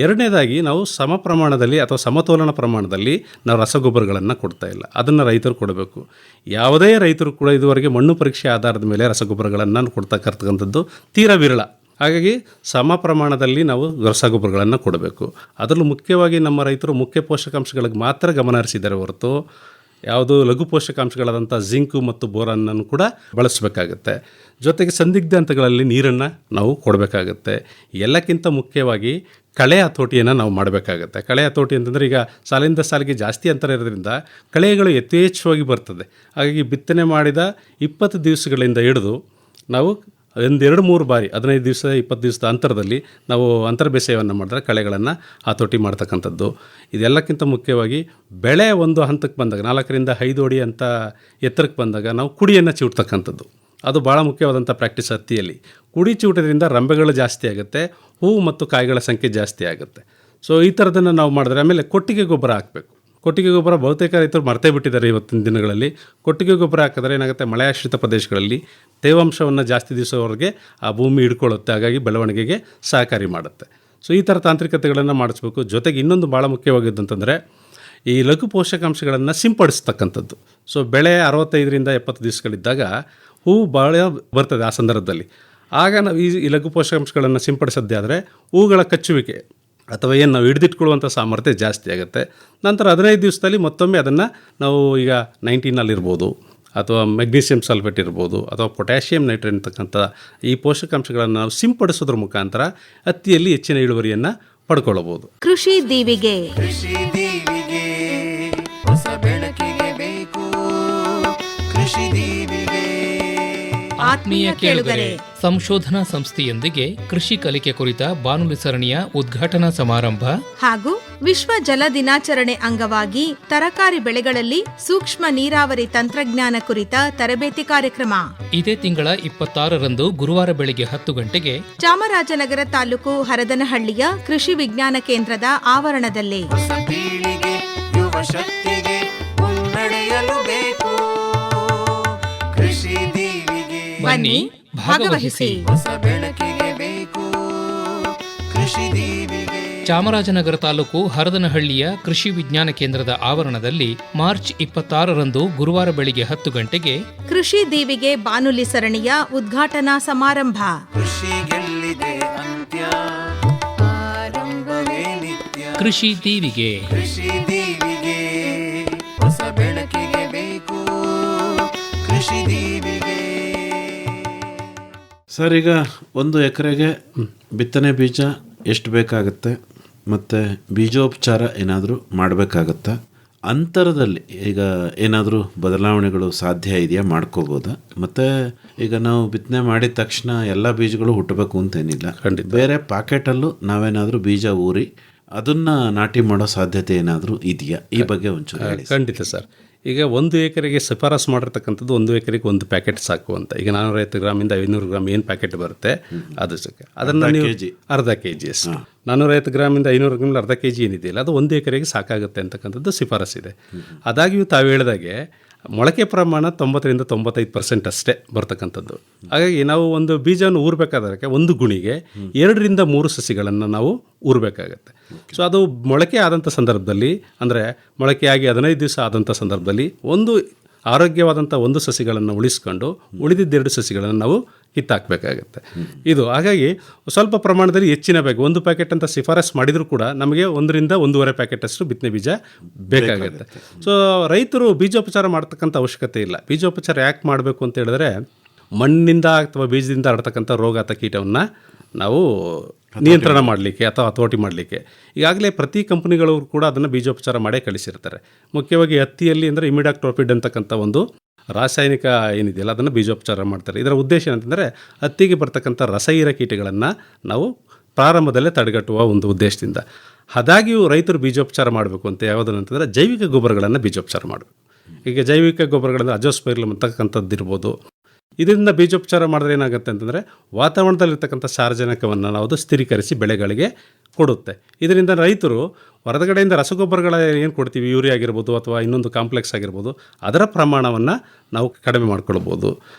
ಎರಡನೇದಾಗಿ ನಾವು ಸಮ ಪ್ರಮಾಣದಲ್ಲಿ ಅಥವಾ ಸಮತೋಲನ ಪ್ರಮಾಣದಲ್ಲಿ ನಾವು ರಸಗೊಬ್ಬರಗಳನ್ನು ಕೊಡ್ತಾ ಇಲ್ಲ. ಅದನ್ನು ರೈತರು ಕೊಡಬೇಕು. ಯಾವುದೇ ರೈತರು ಕೂಡ ಇದುವರೆಗೆ ಮಣ್ಣು ಪರೀಕ್ಷೆ ಆಧಾರದ ಮೇಲೆ ರಸಗೊಬ್ಬರಗಳನ್ನು ಕೊಡ್ತಕ್ಕಂಥದ್ದು ತೀರಾ ವಿರಳ. ಹಾಗಾಗಿ ಸಮ ಪ್ರಮಾಣದಲ್ಲಿ ನಾವು ರಸಗೊಬ್ಬರಗಳನ್ನು ಕೊಡಬೇಕು. ಅದರಲ್ಲೂ ಮುಖ್ಯವಾಗಿ ನಮ್ಮ ರೈತರು ಮುಖ್ಯ ಪೋಷಕಾಂಶಗಳಿಗೆ ಮಾತ್ರ ಗಮನ ಹರಿಸಿದ್ದಾರೆ ಹೊರತು ಯಾವುದು ಲಘು ಪೋಷಕಾಂಶಗಳಾದಂಥ ಜಿಂಕು ಮತ್ತು ಬೋರಾನನ್ನು ಕೂಡ ಬಳಸಬೇಕಾಗತ್ತೆ. ಜೊತೆಗೆ ಸಂದಿಗ್ಧ ಹಂತಗಳಲ್ಲಿ ನೀರನ್ನು ನಾವು ಕೊಡಬೇಕಾಗತ್ತೆ. ಎಲ್ಲಕ್ಕಿಂತ ಮುಖ್ಯವಾಗಿ ಕಳೆ ಹತೋಟಿಯನ್ನು ನಾವು ಮಾಡಬೇಕಾಗತ್ತೆ. ಕಳೆ ಹತೋಟಿ ಅಂತಂದರೆ ಈಗ ಸಾಲಿಂದ ಸಾಲಿಗೆ ಜಾಸ್ತಿ ಅಂತರ ಇರೋದ್ರಿಂದ ಕಳೆಗಳು ಯಥೇಚ್ಛವಾಗಿ ಬರ್ತದೆ. ಹಾಗಾಗಿ ಬಿತ್ತನೆ ಮಾಡಿದ 20 ದಿವಸಗಳಿಂದ ಹಿಡಿದು ನಾವು 2-3 ಬಾರಿ 15 ದಿವಸ 20 ದಿವಸದ ಅಂತರದಲ್ಲಿ ನಾವು ಅಂತರ ಬೇಸಾಯವನ್ನು ಮಾಡಿದ್ರೆ ಕಳೆಗಳನ್ನು ಹತೋಟಿ ಮಾಡ್ತಕ್ಕಂಥದ್ದು. ಇದೆಲ್ಲಕ್ಕಿಂತ ಮುಖ್ಯವಾಗಿ ಬೆಳೆ ಒಂದು ಹಂತಕ್ಕೆ ಬಂದಾಗ 4ರಿಂದ 5 ಅಡಿ ಅಂತ ಎತ್ತರಕ್ಕೆ ಬಂದಾಗ ನಾವು ಕುಡಿಯನ್ನು ಚಿವುಟ್ತಕ್ಕಂಥದ್ದು ಅದು ಭಾಳ ಮುಖ್ಯವಾದಂಥ ಪ್ರಾಕ್ಟೀಸ್ ಹತ್ತಿಯಲ್ಲಿ. ಕುಡಿ ಚಿವುಟೋದ್ರಿಂದ ರಂಬೆಗಳು ಜಾಸ್ತಿ ಆಗುತ್ತೆ, ಹೂವು ಮತ್ತು ಕಾಯಿಗಳ ಸಂಖ್ಯೆ ಜಾಸ್ತಿ ಆಗುತ್ತೆ. ಸೊ ಈ ಥರದನ್ನು ನಾವು ಮಾಡಿದ್ರೆ ಆಮೇಲೆ ಕೊಟ್ಟಿಗೆ ಗೊಬ್ಬರ ಹಾಕಬೇಕು. ಕೊಟ್ಟಿಗೆ ಗೊಬ್ಬರ ಬಹುತೇಕ ರೈತರು ಮರ್ತೇ ಬಿಟ್ಟಿದ್ದಾರೆ ಇವತ್ತಿನ ದಿನಗಳಲ್ಲಿ. ಕೊಟ್ಟಿಗೆ ಗೊಬ್ಬರ ಹಾಕಿದ್ರೆ ಏನಾಗುತ್ತೆ, ಮಳೆಯಾಶ್ರಿತ ಪ್ರದೇಶಗಳಲ್ಲಿ ತೇವಾಂಶವನ್ನು ಜಾಸ್ತಿ ದಿವಸವರೆಗೆ ಆ ಭೂಮಿ ಹಿಡ್ಕೊಳ್ಳುತ್ತೆ. ಹಾಗಾಗಿ ಬೆಳವಣಿಗೆಗೆ ಸಹಕಾರಿ ಮಾಡುತ್ತೆ. ಸೊ ಈ ಥರ ತಾಂತ್ರಿಕತೆಗಳನ್ನು ಮಾಡಿಸ್ಬೇಕು. ಜೊತೆಗೆ ಇನ್ನೊಂದು ಭಾಳ ಮುಖ್ಯವಾಗಿದ್ದಂತಂದರೆ ಈ ಲಘು ಪೋಷಕಾಂಶಗಳನ್ನು ಸಿಂಪಡಿಸ್ತಕ್ಕಂಥದ್ದು. ಸೊ ಬೆಳೆ 65ರಿಂದ 70 ದಿವಸಗಳಿದ್ದಾಗ ಹೂವು ಭಾಳ ಬರ್ತದೆ. ಆ ಸಂದರ್ಭದಲ್ಲಿ ಆಗ ನಾವು ಈ ಲಘು ಪೋಷಕಾಂಶಗಳನ್ನು ಸಿಂಪಡಿಸೋದೇ ಆದರೆ ಹೂಗಳ ಕಚ್ಚುವಿಕೆ ಅಥವಾ ಏನು ನಾವು ಹಿಡಿದಿಟ್ಕೊಳ್ಳುವಂಥ ಸಾಮರ್ಥ್ಯ ಜಾಸ್ತಿ ಆಗುತ್ತೆ. ನಂತರ 15 ದಿವಸದಲ್ಲಿ ಮತ್ತೊಮ್ಮೆ ಅದನ್ನು ನಾವು ಈಗ 19 ಇರ್ಬೋದು, ಅಥವಾ ಮೆಗ್ನೀಷಿಯಂ ಸಲ್ಫೇಟ್ ಇರ್ಬೋದು, ಅಥವಾ ಪೊಟ್ಯಾಷಿಯಂ ನೈಟ್ರೇಟ್ ಅಂತಕ್ಕಂಥ ಈ ಪೋಷಕಾಂಶಗಳನ್ನು ನಾವು ಸಿಂಪಡಿಸೋದ್ರ ಮುಖಾಂತರ ಹತ್ತಿಯಲ್ಲಿ ಹೆಚ್ಚಿನ ಇಳುವರಿಯನ್ನು ಪಡ್ಕೊಳ್ಳಬಹುದು. ಕೃಷಿ ದೀವಿಗೆ ಹೊಸ ಬೆಳಕಿಗೆ ಬೇಕು ಕೃಷಿ ದೀವಿಗೆ. ಆತ್ಮೀಯ ಕೇಳುಗರೆ, ಸಂಶೋಧನಾ ಸಂಸ್ಥೆಯೊಂದಿಗೆ ಕೃಷಿ ಕಲಿಕೆ ಕುರಿತ ಬಾನುಲಿ ಸರಣಿಯ ಉದ್ಘಾಟನಾ ಸಮಾರಂಭ ಹಾಗೂ ವಿಶ್ವ ಜಲ ದಿನಾಚರಣೆ ಅಂಗವಾಗಿ ತರಕಾರಿ ಬೆಳೆಗಳಲ್ಲಿ ಸೂಕ್ಷ್ಮ ನೀರಾವರಿ ತಂತ್ರಜ್ಞಾನ ಕುರಿತ ತರಬೇತಿ ಕಾರ್ಯಕ್ರಮ ಇದೇ ತಿಂಗಳ 26ರಂದು ಗುರುವಾರ ಬೆಳಿಗ್ಗೆ 10 ಗಂಟೆಗೆ ಚಾಮರಾಜನಗರ ತಾಲೂಕು ಹರದನಹಳ್ಳಿಯ ಕೃಷಿ ವಿಜ್ಞಾನ ಕೇಂದ್ರದ ಆವರಣದಲ್ಲಿ. ಹೊಸ ಪೀಳಿಗೆ ಯುವ ಶಕ್ತಿಗೆ ಮುನ್ನಡೆಯಲು ಬೇಕು ಕೃಷಿ ದೀವಿಗೆ. ಬನ್ನಿ ಭಾಗವಹಿಸಿ. ಹೊಸ ಬೆಳಕಿಗೆ ಬೇಕು ಕೃಷಿ ದೀವಿಗೆ. ಚಾಮರಾಜನಗರ ತಾಲೂಕು ಹರದನಹಳ್ಳಿಯ ಕೃಷಿ ವಿಜ್ಞಾನ ಕೇಂದ್ರದ ಆವರಣದಲ್ಲಿ ಮಾರ್ಚ್ 26ರಂದು ಗುರುವಾರ ಬೆಳಿಗ್ಗೆ 10 ಗಂಟೆಗೆ ಕೃಷಿ ದೀವಿಗೆ ಬಾನುಲಿ ಸರಣಿಯ ಉದ್ಘಾಟನಾ ಸಮಾರಂಭ. ಕೃಷಿ ಗೆಲ್ಲಿದೆ ಅಂತ್ಯ, ಆರಂಭವೇ ನಿತ್ಯ. ಕೃಷಿ ದೀವಿಗೆ. ಕೃಷಿ ದೀವಿಗೆ ಹೊಸ ಬೆಳಕಿಗೆ ಬೇಕು ಕೃಷಿ ದೀವಿಗೆ. ಸರ್, ಈಗ 1 ಎಕರೆಗೆ ಬಿತ್ತನೆ ಬೀಜ ಎಷ್ಟು ಬೇಕಾಗುತ್ತೆ ಮತ್ತು ಬೀಜೋಪಚಾರ ಏನಾದರೂ ಮಾಡಬೇಕಾಗತ್ತಾ? ಅಂತರದಲ್ಲಿ ಈಗ ಏನಾದರೂ ಬದಲಾವಣೆಗಳು ಸಾಧ್ಯ ಇದೆಯಾ, ಮಾಡ್ಕೋಬೋದಾ? ಮತ್ತು ಈಗ ನಾವು ಬಿತ್ತನೆ ಮಾಡಿದ ತಕ್ಷಣ ಎಲ್ಲ ಬೀಜಗಳು ಹುಟ್ಟಬೇಕು ಅಂತೇನಿಲ್ಲ, ಬೇರೆ ಪಾಕೆಟಲ್ಲೂ ನಾವೇನಾದರೂ ಬೀಜ ಊರಿ ಅದನ್ನು ನಾಟಿ ಮಾಡೋ ಸಾಧ್ಯತೆ ಏನಾದರೂ ಇದೆಯಾ? ಈ ಬಗ್ಗೆ ಒಂಚೂರು ಹೇಳಿ. ಖಂಡಿತ ಸರ್. ಈಗ 1 ಎಕರೆಗೆ ಶಿಫಾರಸು ಮಾಡಿರ್ತಕ್ಕಂಥದ್ದು 1 ಎಕರೆಗೆ 1 ಪ್ಯಾಕೆಟ್ ಸಾಕು ಅಂತ. ಈಗ 450 ಗ್ರಾಮಿಂದ 500 ಗ್ರಾಮ್ ಏನು ಪ್ಯಾಕೆಟ್ ಬರುತ್ತೆ ಅದು ಸಾಕು. ಅದನ್ನು ನೀವು ಅರ್ಧ ಕೆ ಜಿ ಅಷ್ಟು 450 ಗ್ರಾಮಿಂದ 500 ಗ್ರಾಮ್ ಅರ್ಧ ಕೆ ಜಿ ಏನಿದೆಯಲ್ಲ ಅದು 1 ಎಕರೆಗೆ ಸಾಕಾಗುತ್ತೆ ಅಂತಕ್ಕಂಥದ್ದು ಶಿಫಾರಸ್ಸಿದೆ. ಆದಾಗ್ಯೂ ತಾವು ಹೇಳಿದಾಗೆ ಮೊಳಕೆ ಪ್ರಮಾಣ 90ರಿಂದ 95% ಅಷ್ಟೇ ಬರ್ತಕ್ಕಂಥದ್ದು. ಹಾಗಾಗಿ ನಾವು ಒಂದು ಬೀಜವನ್ನು ಊರಬೇಕಾದ್ರೆ ಒಂದು ಗುಣಿಗೆ 2ರಿಂದ 3 ಸಸಿಗಳನ್ನು ನಾವು ಊರಬೇಕಾಗತ್ತೆ. ಸೊ ಅದು ಮೊಳಕೆ ಆದಂಥ ಸಂದರ್ಭದಲ್ಲಿ, ಅಂದರೆ ಮೊಳಕೆಯಾಗಿ 15 ದಿವಸ ಆದಂಥ ಸಂದರ್ಭದಲ್ಲಿ ಒಂದು ಆರೋಗ್ಯವಾದಂಥ ಒಂದು ಸಸಿಗಳನ್ನು ಉಳಿಸ್ಕೊಂಡು ಉಳಿದಿದ್ದ 2 ಸಸಿಗಳನ್ನು ನಾವು ಕಿತ್ತಾಕಬೇಕಾಗತ್ತೆ. ಇದು ಹಾಗಾಗಿ ಸ್ವಲ್ಪ ಪ್ರಮಾಣದಲ್ಲಿ ಹೆಚ್ಚಿನ ಬೇಕು. 1 ಪ್ಯಾಕೆಟ್ ಅಂತ ಶಿಫಾರಸ್ ಮಾಡಿದರೂ ಕೂಡ ನಮಗೆ 1ರಿಂದ 1.5 ಪ್ಯಾಕೆಟ್ ಅಷ್ಟು ಬಿತ್ತನೆ ಬೀಜ ಬೇಕಾಗುತ್ತೆ. ಸೊ ರೈತರು ಬೀಜೋಪಚಾರ ಮಾಡ್ತಕ್ಕಂಥ ಅವಶ್ಯಕತೆ ಇಲ್ಲ. ಬೀಜೋಪಚಾರ ಯಾಕೆ ಮಾಡಬೇಕು ಅಂತ ಹೇಳಿದ್ರೆ, ಮಣ್ಣಿನಿಂದ ಅಥವಾ ಬೀಜದಿಂದ ಹರಡ್ತಕ್ಕಂಥ ರೋಗ ಅಥವಾ ಕೀಟವನ್ನು ನಾವು ನಿಯಂತ್ರಣ ಮಾಡಲಿಕ್ಕೆ ಅಥವಾ ಹತೋಟಿ ಮಾಡಲಿಕ್ಕೆ ಈಗಾಗಲೇ ಪ್ರತಿ ಕಂಪನಿಗಳು ಕೂಡ ಅದನ್ನು ಬೀಜೋಪಚಾರ ಮಾಡೇ ಕಳಿಸಿರ್ತಾರೆ. ಮುಖ್ಯವಾಗಿ ಹತ್ತಿಯಲ್ಲಿ ಅಂದರೆ ಇಮಿಡಾಕ್ಲೋಪಿಡ್ ಅಂತಕ್ಕಂಥ ಒಂದು ರಾಸಾಯನಿಕ ಏನಿದೆಯಲ್ಲ ಅದನ್ನು ಬೀಜೋಪಚಾರ ಮಾಡ್ತಾರೆ. ಇದರ ಉದ್ದೇಶ ಏನಂತಂದರೆ ಹತ್ತಿಗೆ ಬರ್ತಕ್ಕಂಥ ರಸಹೀರ ಕೀಟಗಳನ್ನು ನಾವು ಪ್ರಾರಂಭದಲ್ಲೇ ತಡೆಗಟ್ಟುವ ಒಂದು ಉದ್ದೇಶದಿಂದ. ಆದಾಗ್ಯೂ ರೈತರು ಬೀಜೋಪಚಾರ ಮಾಡಬೇಕು ಅಂತ ಯಾವುದಂತಂದರೆ ಜೈವಿಕ ಗೊಬ್ಬರಗಳನ್ನು ಬೀಜೋಪಚಾರ ಮಾಡಬೇಕು. ಈಗ ಜೈವಿಕ ಗೊಬ್ಬರಗಳನ್ನು ಅಜೋಸ್ಪೈರಿಲಮ್ ಅಂತಕ್ಕಂಥದ್ದು ಇರ್ಬೋದು. ಇದರಿಂದ ಬೀಜೋಪಚಾರ ಮಾಡಿದ್ರೆ ಏನಾಗುತ್ತೆ ಅಂತಂದರೆ ವಾತಾವರಣದಲ್ಲಿರ್ತಕ್ಕಂಥ ಸಾರಜನಕವನ್ನು ನಾವು ಸ್ಥಿರೀಕರಿಸಿ ಬೆಳೆಗಳಿಗೆ ಕೊಡುತ್ತೆ. ಇದರಿಂದ ರೈತರು ಹೊರಗಡೆಯಿಂದ ರಸಗೊಬ್ಬರಗಳ ಏನು ಕೊಡ್ತೀವಿ, ಯೂರಿಯಾ ಆಗಿರ್ಬೋದು ಅಥವಾ ಇನ್ನೊಂದು ಕಾಂಪ್ಲೆಕ್ಸ್ ಆಗಿರ್ಬೋದು, ಅದರ ಪ್ರಮಾಣವನ್ನು ನಾವು ಕಡಿಮೆ ಮಾಡ್ಕೊಳ್ಬೋದು.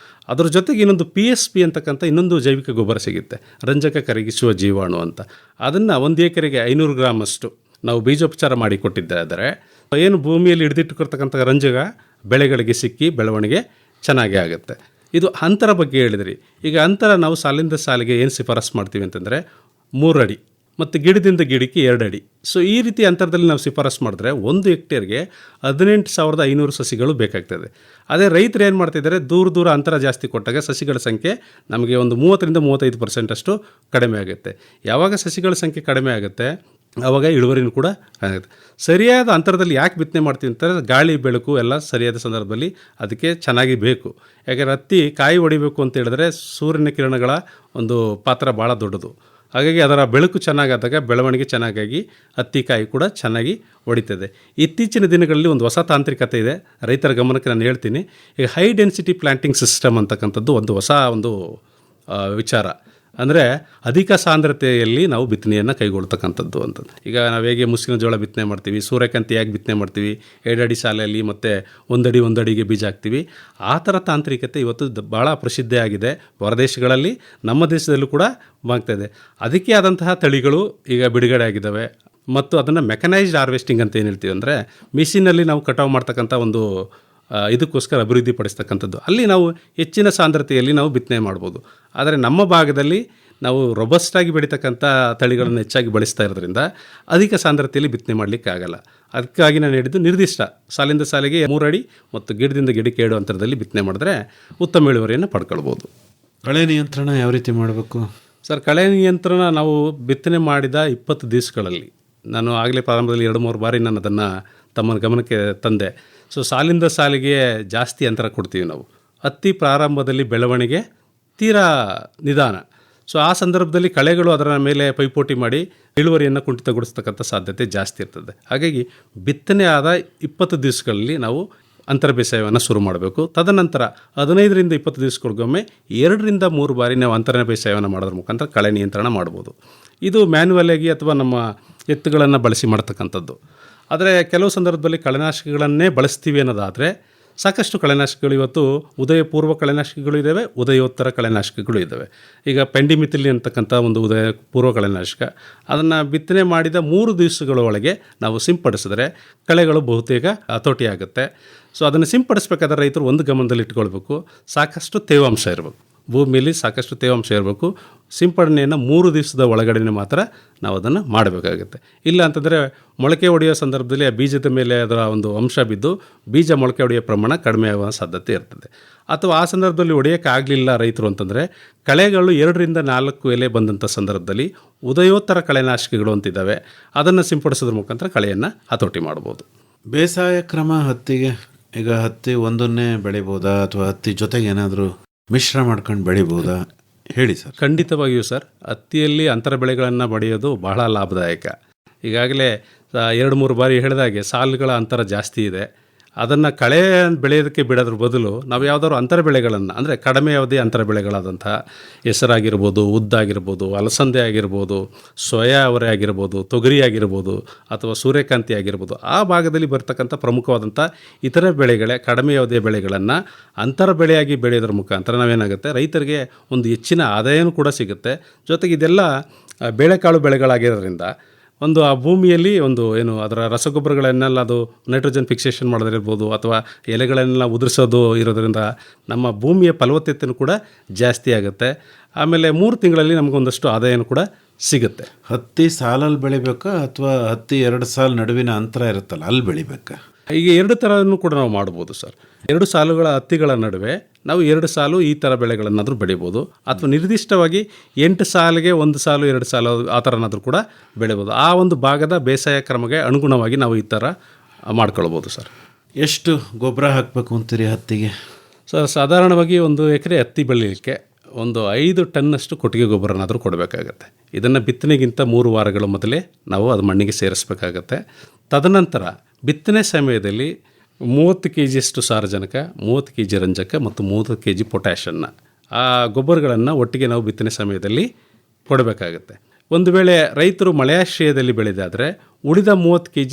ಅದ್ರ ಜೊತೆಗೆ ಇನ್ನೊಂದು PSP ಅಂತಕ್ಕಂಥ ಇನ್ನೊಂದು ಜೈವಿಕ ಗೊಬ್ಬರ ಸಿಗುತ್ತೆ, ರಂಜಕ ಕರಗಿಸುವ ಜೀವಾಣು ಅಂತ. ಅದನ್ನು 1 ಎಕರೆಗೆ 500 ಗ್ರಾಮ್ ಅಷ್ಟು ನಾವು ಬೀಜೋಪಚಾರ ಮಾಡಿ ಕೊಟ್ಟಿದ್ದಾದರೆ ಏನು ಭೂಮಿಯಲ್ಲಿ ಹಿಡಿದಿಟ್ಟುಕೊಳ್ತಕ್ಕಂಥ ರಂಜಕ ಬೆಳೆಗಳಿಗೆ ಸಿಕ್ಕಿ ಬೆಳವಣಿಗೆ ಚೆನ್ನಾಗೇ ಆಗುತ್ತೆ. ಇದು ಅಂತರ ಬಗ್ಗೆ ಹೇಳಿದ್ರಿ. ಈಗ ಅಂತರ ನಾವು ಸಾಲಿಂದ ಸಾಲಿಗೆ ಏನು ಶಿಫಾರಸು ಮಾಡ್ತೀವಿ ಅಂತಂದರೆ 3 ಅಡಿ ಮತ್ತು ಗಿಡದಿಂದ ಗಿಡಕ್ಕೆ 2 ಅಡಿ. ಸೊ ಈ ರೀತಿ ಅಂತರದಲ್ಲಿ ನಾವು ಶಿಫಾರಸು ಮಾಡಿದ್ರೆ 1 ಹೆಕ್ಟೇರ್ಗೆ 18,500 ಸಸಿಗಳು ಬೇಕಾಗ್ತದೆ. ಅದೇ ರೈತರು ಏನು ಮಾಡ್ತಿದ್ದಾರೆ, ದೂರ ಅಂತರ ಜಾಸ್ತಿ ಕೊಟ್ಟಾಗ ಸಸಿಗಳ ಸಂಖ್ಯೆ ನಮಗೆ ಒಂದು 30ರಿಂದ 35% ಅಷ್ಟು ಕಡಿಮೆ ಆಗುತ್ತೆ. ಯಾವಾಗ ಸಸಿಗಳ ಸಂಖ್ಯೆ ಕಡಿಮೆ ಆಗುತ್ತೆ ಆವಾಗ ಇಳುವರಿನೂ ಕೂಡ ಆಗುತ್ತೆ. ಸರಿಯಾದ ಅಂತರದಲ್ಲಿ ಯಾಕೆ ಬಿತ್ತನೆ ಮಾಡ್ತೀವಿ ಅಂತಂದರೆ ಗಾಳಿ ಬೆಳಕು ಎಲ್ಲ ಸರಿಯಾದ ಸಂದರ್ಭದಲ್ಲಿ ಅದಕ್ಕೆ ಚೆನ್ನಾಗಿ ಬೇಕು. ಯಾಕೆಂದರೆ ಹತ್ತಿ ಕಾಯಿ ಹೊಡಿಬೇಕು ಅಂತ ಹೇಳಿದ್ರೆ ಸೂರ್ಯನ ಕಿರಣಗಳ ಒಂದು ಪಾತ್ರ ಭಾಳ ದೊಡ್ಡದು. ಹಾಗಾಗಿ ಅದರ ಬೆಳಕು ಚೆನ್ನಾಗಾದಾಗ ಬೆಳವಣಿಗೆ ಚೆನ್ನಾಗಾಗಿ ಹತ್ತಿ ಕಾಯಿ ಕೂಡ ಚೆನ್ನಾಗಿ ಹೊಡಿತದೆ. ಇತ್ತೀಚಿನ ದಿನಗಳಲ್ಲಿ ಒಂದು ಹೊಸ ತಾಂತ್ರಿಕತೆ ಇದೆ, ರೈತರ ಗಮನಕ್ಕೆ ನಾನು ಹೇಳ್ತೀನಿ. ಈಗ ಹೈ ಡೆನ್ಸಿಟಿ ಪ್ಲಾಂಟಿಂಗ್ ಸಿಸ್ಟಮ್ ಅಂತಕ್ಕಂಥದ್ದು ಒಂದು ಹೊಸ ಒಂದು ವಿಚಾರ. ಅಂದರೆ ಅಧಿಕ ಸಾಂದ್ರತೆಯಲ್ಲಿ ನಾವು ಬಿತ್ತನೆಯನ್ನು ಕೈಗೊಳ್ತಕ್ಕಂಥದ್ದು ಅಂತ. ಈಗ ನಾವು ಹೇಗೆ ಮುಸ್ಕಿನ ಜೋಳ ಬಿತ್ತನೆ ಮಾಡ್ತೀವಿ, ಸೂರ್ಯಕಾಂತಿ ಹೇಗೆ ಬಿತ್ತನೆ ಮಾಡ್ತೀವಿ, 2 ಅಡಿ ಸಾಲೆಯಲ್ಲಿ ಮತ್ತು 1 ಅಡಿಗೆ ಬೀಜ ಹಾಕ್ತೀವಿ, ಆ ಥರ ತಾಂತ್ರಿಕತೆ ಇವತ್ತು ಭಾಳ ಪ್ರಸಿದ್ಧಿಯಾಗಿದೆ ಹೊರದೇಶಗಳಲ್ಲಿ, ನಮ್ಮ ದೇಶದಲ್ಲೂ ಕೂಡ ಆಗ್ತಾಯಿದೆ. ಅದಕ್ಕೆ ಆದಂತಹ ತಳಿಗಳು ಈಗ ಬಿಡುಗಡೆ ಆಗಿದ್ದಾವೆ. ಮತ್ತು ಅದನ್ನು ಮೆಕನೈಸ್ಡ್ ಹಾರ್ವೆಸ್ಟಿಂಗ್ ಅಂತ ಏನು ಹೇಳ್ತೀವಿ ಅಂದರೆ ಮಿಷಿನಲ್ಲಿ ನಾವು ಕಟಾವು ಮಾಡ್ತಕ್ಕಂಥ ಒಂದು ಇದಕ್ಕೋಸ್ಕರ ಅಭಿವೃದ್ಧಿ ಪಡಿಸ್ತಕ್ಕಂಥದ್ದು. ಅಲ್ಲಿ ನಾವು ಹೆಚ್ಚಿನ ಸಾಂದ್ರತೆಯಲ್ಲಿ ನಾವು ಬಿತ್ತನೆ ಮಾಡ್ಬೋದು. ಆದರೆ ನಮ್ಮ ಭಾಗದಲ್ಲಿ ನಾವು ರೊಬಸ್ಟಾಗಿ ಬೆಳೀತಕ್ಕಂಥ ತಳಿಗಳನ್ನು ಹೆಚ್ಚಾಗಿ ಬಳಸ್ತಾ ಇರೋದ್ರಿಂದ ಅಧಿಕ ಸಾಂದ್ರತೆಯಲ್ಲಿ ಬಿತ್ತನೆ ಮಾಡಲಿಕ್ಕಾಗಲ್ಲ. ಅದಕ್ಕಾಗಿ ನಾನು ಹೇಳಿದ್ದು ನಿರ್ದಿಷ್ಟ ಸಾಲಿಂದ ಸಾಲಿಗೆ 3 ಅಡಿ ಮತ್ತು ಗಿಡದಿಂದ ಗಿಡಕ್ಕೆ 2 ಅಂತರದಲ್ಲಿ ಬಿತ್ತನೆ ಮಾಡಿದ್ರೆ ಉತ್ತಮ ಇಳುವರಿಯನ್ನು ಪಡ್ಕೊಳ್ಬೋದು. ಕಳೆ ನಿಯಂತ್ರಣ ಯಾವ ರೀತಿ ಮಾಡಬೇಕು ಸರ್? ಕಳೆ ನಿಯಂತ್ರಣ ನಾವು ಬಿತ್ತನೆ ಮಾಡಿದ 20 ದಿವಸಗಳಲ್ಲಿ, ನಾನು ಆಗಲೇ ಪ್ರಾರಂಭದಲ್ಲಿ 2-3 ಬಾರಿ ನಾನು ಅದನ್ನು ತಮ್ಮ ಗಮನಕ್ಕೆ ತಂದೆ. ಸೊ ಸಾಲಿಂದ ಸಾಲಿಗೆ ಜಾಸ್ತಿ ಅಂತರ ಕೊಡ್ತೀವಿ ನಾವು. ಹತ್ತಿ ಪ್ರಾರಂಭದಲ್ಲಿ ಬೆಳವಣಿಗೆ ತೀರಾ ನಿಧಾನ. ಸೊ ಆ ಸಂದರ್ಭದಲ್ಲಿ ಕಳೆಗಳು ಅದರ ಮೇಲೆ ಪೈಪೋಟಿ ಮಾಡಿ ಇಳುವರಿಯನ್ನು ಕುಂಠಿತಗೊಳಿಸ್ತಕ್ಕಂಥ ಸಾಧ್ಯತೆ ಜಾಸ್ತಿ ಇರ್ತದೆ. ಹಾಗಾಗಿ ಬಿತ್ತನೆ ಆದ 20 ದಿವಸಗಳಲ್ಲಿ ನಾವು ಅಂತರ ಬೇಸಾಯವನ್ನು ಶುರು ಮಾಡಬೇಕು. ತದನಂತರ 15ರಿಂದ 20 ದಿವಸಗಳಿಗೊಮ್ಮೆ 2ರಿಂದ 3 ಬಾರಿ ನಾವು ಅಂತರ ಬೇಸಾಯವನ್ನು ಮಾಡೋದ್ರ ಮುಖಾಂತರ ಕಳೆ ನಿಯಂತ್ರಣ ಮಾಡ್ಬೋದು. ಇದು ಮ್ಯಾನ್ಯುವಲ್ ಆಗಿ ಅಥವಾ ನಮ್ಮ ಎತ್ತುಗಳನ್ನು ಬಳಸಿ ಮಾಡ್ತಕ್ಕಂಥದ್ದು. ಆದರೆ ಕೆಲವು ಸಂದರ್ಭದಲ್ಲಿ ಕಳೆನಾಶಕಗಳನ್ನೇ ಬಳಸ್ತೀವಿ ಅನ್ನೋದಾದರೆ ಸಾಕಷ್ಟು ಕಳೆನಾಶಕಗಳು ಇವತ್ತು ಉದಯ ಪೂರ್ವ ಕಳೆನಾಶಕಗಳು ಇದ್ದಾವೆ, ಉದಯೋತ್ತರ ಕಳೆನಾಶಕಗಳು ಇದ್ದಾವೆ. ಈಗ ಪೆಂಡಿಮಿಥಿಲಿನ್ ಅಂತಕ್ಕಂಥ ಒಂದು ಉದಯ ಪೂರ್ವ ಕಳೆನಾಶಕ, ಅದನ್ನು ಬಿತ್ತನೆ ಮಾಡಿದ 3 ದಿವಸಗಳ ಒಳಗೆ ನಾವು ಸಿಂಪಡಿಸಿದ್ರೆ ಕಳೆಗಳು ಬಹುತೇಕ ಹತೋಟಿ ಆಗುತ್ತೆ. ಸೊ ಅದನ್ನು ಸಿಂಪಡಿಸಬೇಕಾದ್ರೆ ರೈತರು ಒಂದು ಗಮನದಲ್ಲಿ ಇಟ್ಕೊಳ್ಬೇಕು, ಸಾಕಷ್ಟು ತೇವಾಂಶ ಇರಬೇಕು, ಭೂಮಿಯಲ್ಲಿ ಸಾಕಷ್ಟು ತೇವಾಂಶ ಇರಬೇಕು. ಸಿಂಪಡಣೆಯನ್ನು 3 ದಿವಸದ ಒಳಗಡೆ ಮಾತ್ರ ನಾವು ಅದನ್ನು ಮಾಡಬೇಕಾಗುತ್ತೆ. ಇಲ್ಲ ಅಂತಂದರೆ ಮೊಳಕೆ ಹೊಡೆಯೋ ಸಂದರ್ಭದಲ್ಲಿ ಆ ಬೀಜದ ಮೇಲೆ ಅದರ ಒಂದು ಅಂಶ ಬಿದ್ದು ಬೀಜ ಮೊಳಕೆ ಹೊಡೆಯೋ ಪ್ರಮಾಣ ಕಡಿಮೆ ಆಗುವ ಸಾಧ್ಯತೆ ಇರ್ತದೆ. ಅಥವಾ ಆ ಸಂದರ್ಭದಲ್ಲಿ ಹೊಡೆಯೋಕ್ಕಾಗಲಿಲ್ಲ ರೈತರು ಅಂತಂದರೆ ಕಳೆಗಳು 2ರಿಂದ 4 ಎಲೆ ಬಂದಂಥ ಸಂದರ್ಭದಲ್ಲಿ ಉದಯೋತ್ತರ ಕಳೆನಾಶಕಗಳು ಅಂತಿದ್ದಾವೆ, ಅದನ್ನು ಸಿಂಪಡಿಸೋದ್ರ ಮುಖಾಂತರ ಕಳೆಯನ್ನು ಹತೋಟಿ ಮಾಡ್ಬೋದು. ಬೇಸಾಯ ಕ್ರಮ ಹತ್ತಿಗೆ, ಈಗ ಹತ್ತಿ ಒಂದನ್ನೇ ಬೆಳಿಬೋದಾ ಅಥವಾ ಹತ್ತಿ ಜೊತೆಗೆ ಏನಾದರೂ ಮಿಶ್ರ ಮಾಡ್ಕೊಂಡು ಬೆಳಿಬೋದಾ, ಹೇಳಿ ಸರ್. ಖಂಡಿತವಾಗಿಯೂ ಸರ್, ಹತ್ತಿಯಲ್ಲಿ ಅಂತರ ಬೆಳೆಗಳನ್ನು ಬೆಳೆಯೋದು ಬಹಳ ಲಾಭದಾಯಕ. ಈಗಾಗಲೇ 2-3 ಬಾರಿ ಹೇಳಿದಾಗೆ ಸಾಲುಗಳ ಅಂತರ ಜಾಸ್ತಿ ಇದೆ. ಅದನ್ನು ಕಳೆ ಬೆಳೆಯೋದಕ್ಕೆ ಬಿಡೋದ್ರ ಬದಲು ನಾವು ಯಾವುದಾದ್ರು ಅಂತರ ಬೆಳೆಗಳನ್ನು, ಅಂದರೆ ಕಡಿಮೆ ಅವಧಿ ಅಂತರ ಬೆಳೆಗಳಾದಂಥ ಹೆಸರಾಗಿರ್ಬೋದು, ಉದ್ದಾಗಿರ್ಬೋದು, ಅಲಸಂದೆ ಆಗಿರ್ಬೋದು, ಸೋಯಾ ಅವರೆ ಆಗಿರ್ಬೋದು, ತೊಗರಿ ಆಗಿರ್ಬೋದು, ಅಥವಾ ಸೂರ್ಯಕಾಂತಿ ಆಗಿರ್ಬೋದು, ಆ ಭಾಗದಲ್ಲಿ ಬರ್ತಕ್ಕಂಥ ಪ್ರಮುಖವಾದಂಥ ಇತರೆ ಕಡಿಮೆ ಅವಧಿಯ ಬೆಳೆಗಳನ್ನು ಅಂತರ ಬೆಳೆಯಾಗಿ ಬೆಳೆಯೋದ್ರ ಮುಖಾಂತರ ನಾವೇನಾಗುತ್ತೆ, ರೈತರಿಗೆ ಒಂದು ಹೆಚ್ಚಿನ ಆದಾಯನೂ ಕೂಡ ಸಿಗುತ್ತೆ. ಜೊತೆಗೆ ಇದೆಲ್ಲ ಬೇಳೆಕಾಳು ಬೆಳೆಗಳಾಗಿರೋದ್ರಿಂದ ಒಂದು ಆ ಭೂಮಿಯಲ್ಲಿ ಒಂದು ಏನು ಅದರ ರಸಗೊಬ್ಬರಗಳನ್ನೆಲ್ಲ ಅದು ನೈಟ್ರೋಜನ್ ಫಿಕ್ಸೇಷನ್ ಮಾಡೋದಿರ್ಬೋದು, ಅಥವಾ ಎಲೆಗಳನ್ನೆಲ್ಲ ಉದುರಿಸೋದು ಇರೋದರಿಂದ ನಮ್ಮ ಭೂಮಿಯ ಫಲವತ್ತತೆಯೂ ಕೂಡ ಜಾಸ್ತಿ ಆಗುತ್ತೆ. ಆಮೇಲೆ 3 ತಿಂಗಳಲ್ಲಿ ನಮಗೊಂದಷ್ಟು ಆದಾಯನೂ ಕೂಡ ಸಿಗುತ್ತೆ. ಹತ್ತಿ ಸಾಲಲ್ಲಿ ಬೆಳಿಬೇಕಾ ಅಥವಾ ಹತ್ತಿ 2 ಸಾಲು ನಡುವಿನ ಅಂತರ ಇರುತ್ತಲ್ಲ ಅಲ್ಲಿ ಬೆಳಿಬೇಕಾ? ಈಗ 2 ಥರನೂ ಕೂಡ ನಾವು ಮಾಡ್ಬೋದು ಸರ್. 2 ಸಾಲುಗಳ ಹತ್ತಿಗಳ ನಡುವೆ ನಾವು 2 ಸಾಲು ಈ ಥರ ಬೆಳೆಗಳನ್ನಾದರೂ ಬೆಳಿಬೋದು, ಅಥವಾ ನಿರ್ದಿಷ್ಟವಾಗಿ 8 ಸಾಲಿಗೆ 1 ಸಾಲು 2 ಸಾಲು ಆ ಥರನಾದರೂ ಕೂಡ ಬೆಳಿಬೋದು. ಆ ಒಂದು ಭಾಗದ ಬೇಸಾಯ ಕ್ರಮಕ್ಕೆ ಅನುಗುಣವಾಗಿ ನಾವು ಈ ಥರ ಮಾಡ್ಕೊಳ್ಬೋದು ಸರ್. ಎಷ್ಟು ಗೊಬ್ಬರ ಹಾಕಬೇಕು ಅಂತೀರಿ ಹತ್ತಿಗೆ? ಸರ್, ಸಾಧಾರಣವಾಗಿ 1 ಎಕರೆ ಹತ್ತಿ ಬೆಳೀಲಿಕ್ಕೆ ಒಂದು 5 ಟನ್ನಷ್ಟು ಕೊಟ್ಟಿಗೆ ಗೊಬ್ಬರನಾದರೂ ಕೊಡಬೇಕಾಗತ್ತೆ. ಇದನ್ನು ಬಿತ್ತನೆಗಿಂತ 3 ವಾರಗಳ ಮೊದಲೇ ನಾವು ಅದು ಮಣ್ಣಿಗೆ ಸೇರಿಸಬೇಕಾಗತ್ತೆ. ತದನಂತರ ಬಿತ್ತನೆ ಸಮಯದಲ್ಲಿ 30 kgಯಷ್ಟು ಸಾರಜನಕ, 30 kg ರಂಜಕ ಮತ್ತು 30 kg ಪೊಟ್ಯಾಷನ್ನ ಆ ಗೊಬ್ಬರಗಳನ್ನು ಒಟ್ಟಿಗೆ ನಾವು ಬಿತ್ತನೆ ಸಮಯದಲ್ಲಿ ಕೊಡಬೇಕಾಗತ್ತೆ. ಒಂದು ವೇಳೆ ರೈತರು ಮಳೆಯಾಶ್ರಯದಲ್ಲಿ ಬೆಳೆದಾದರೆ ಉಳಿದ 30 kg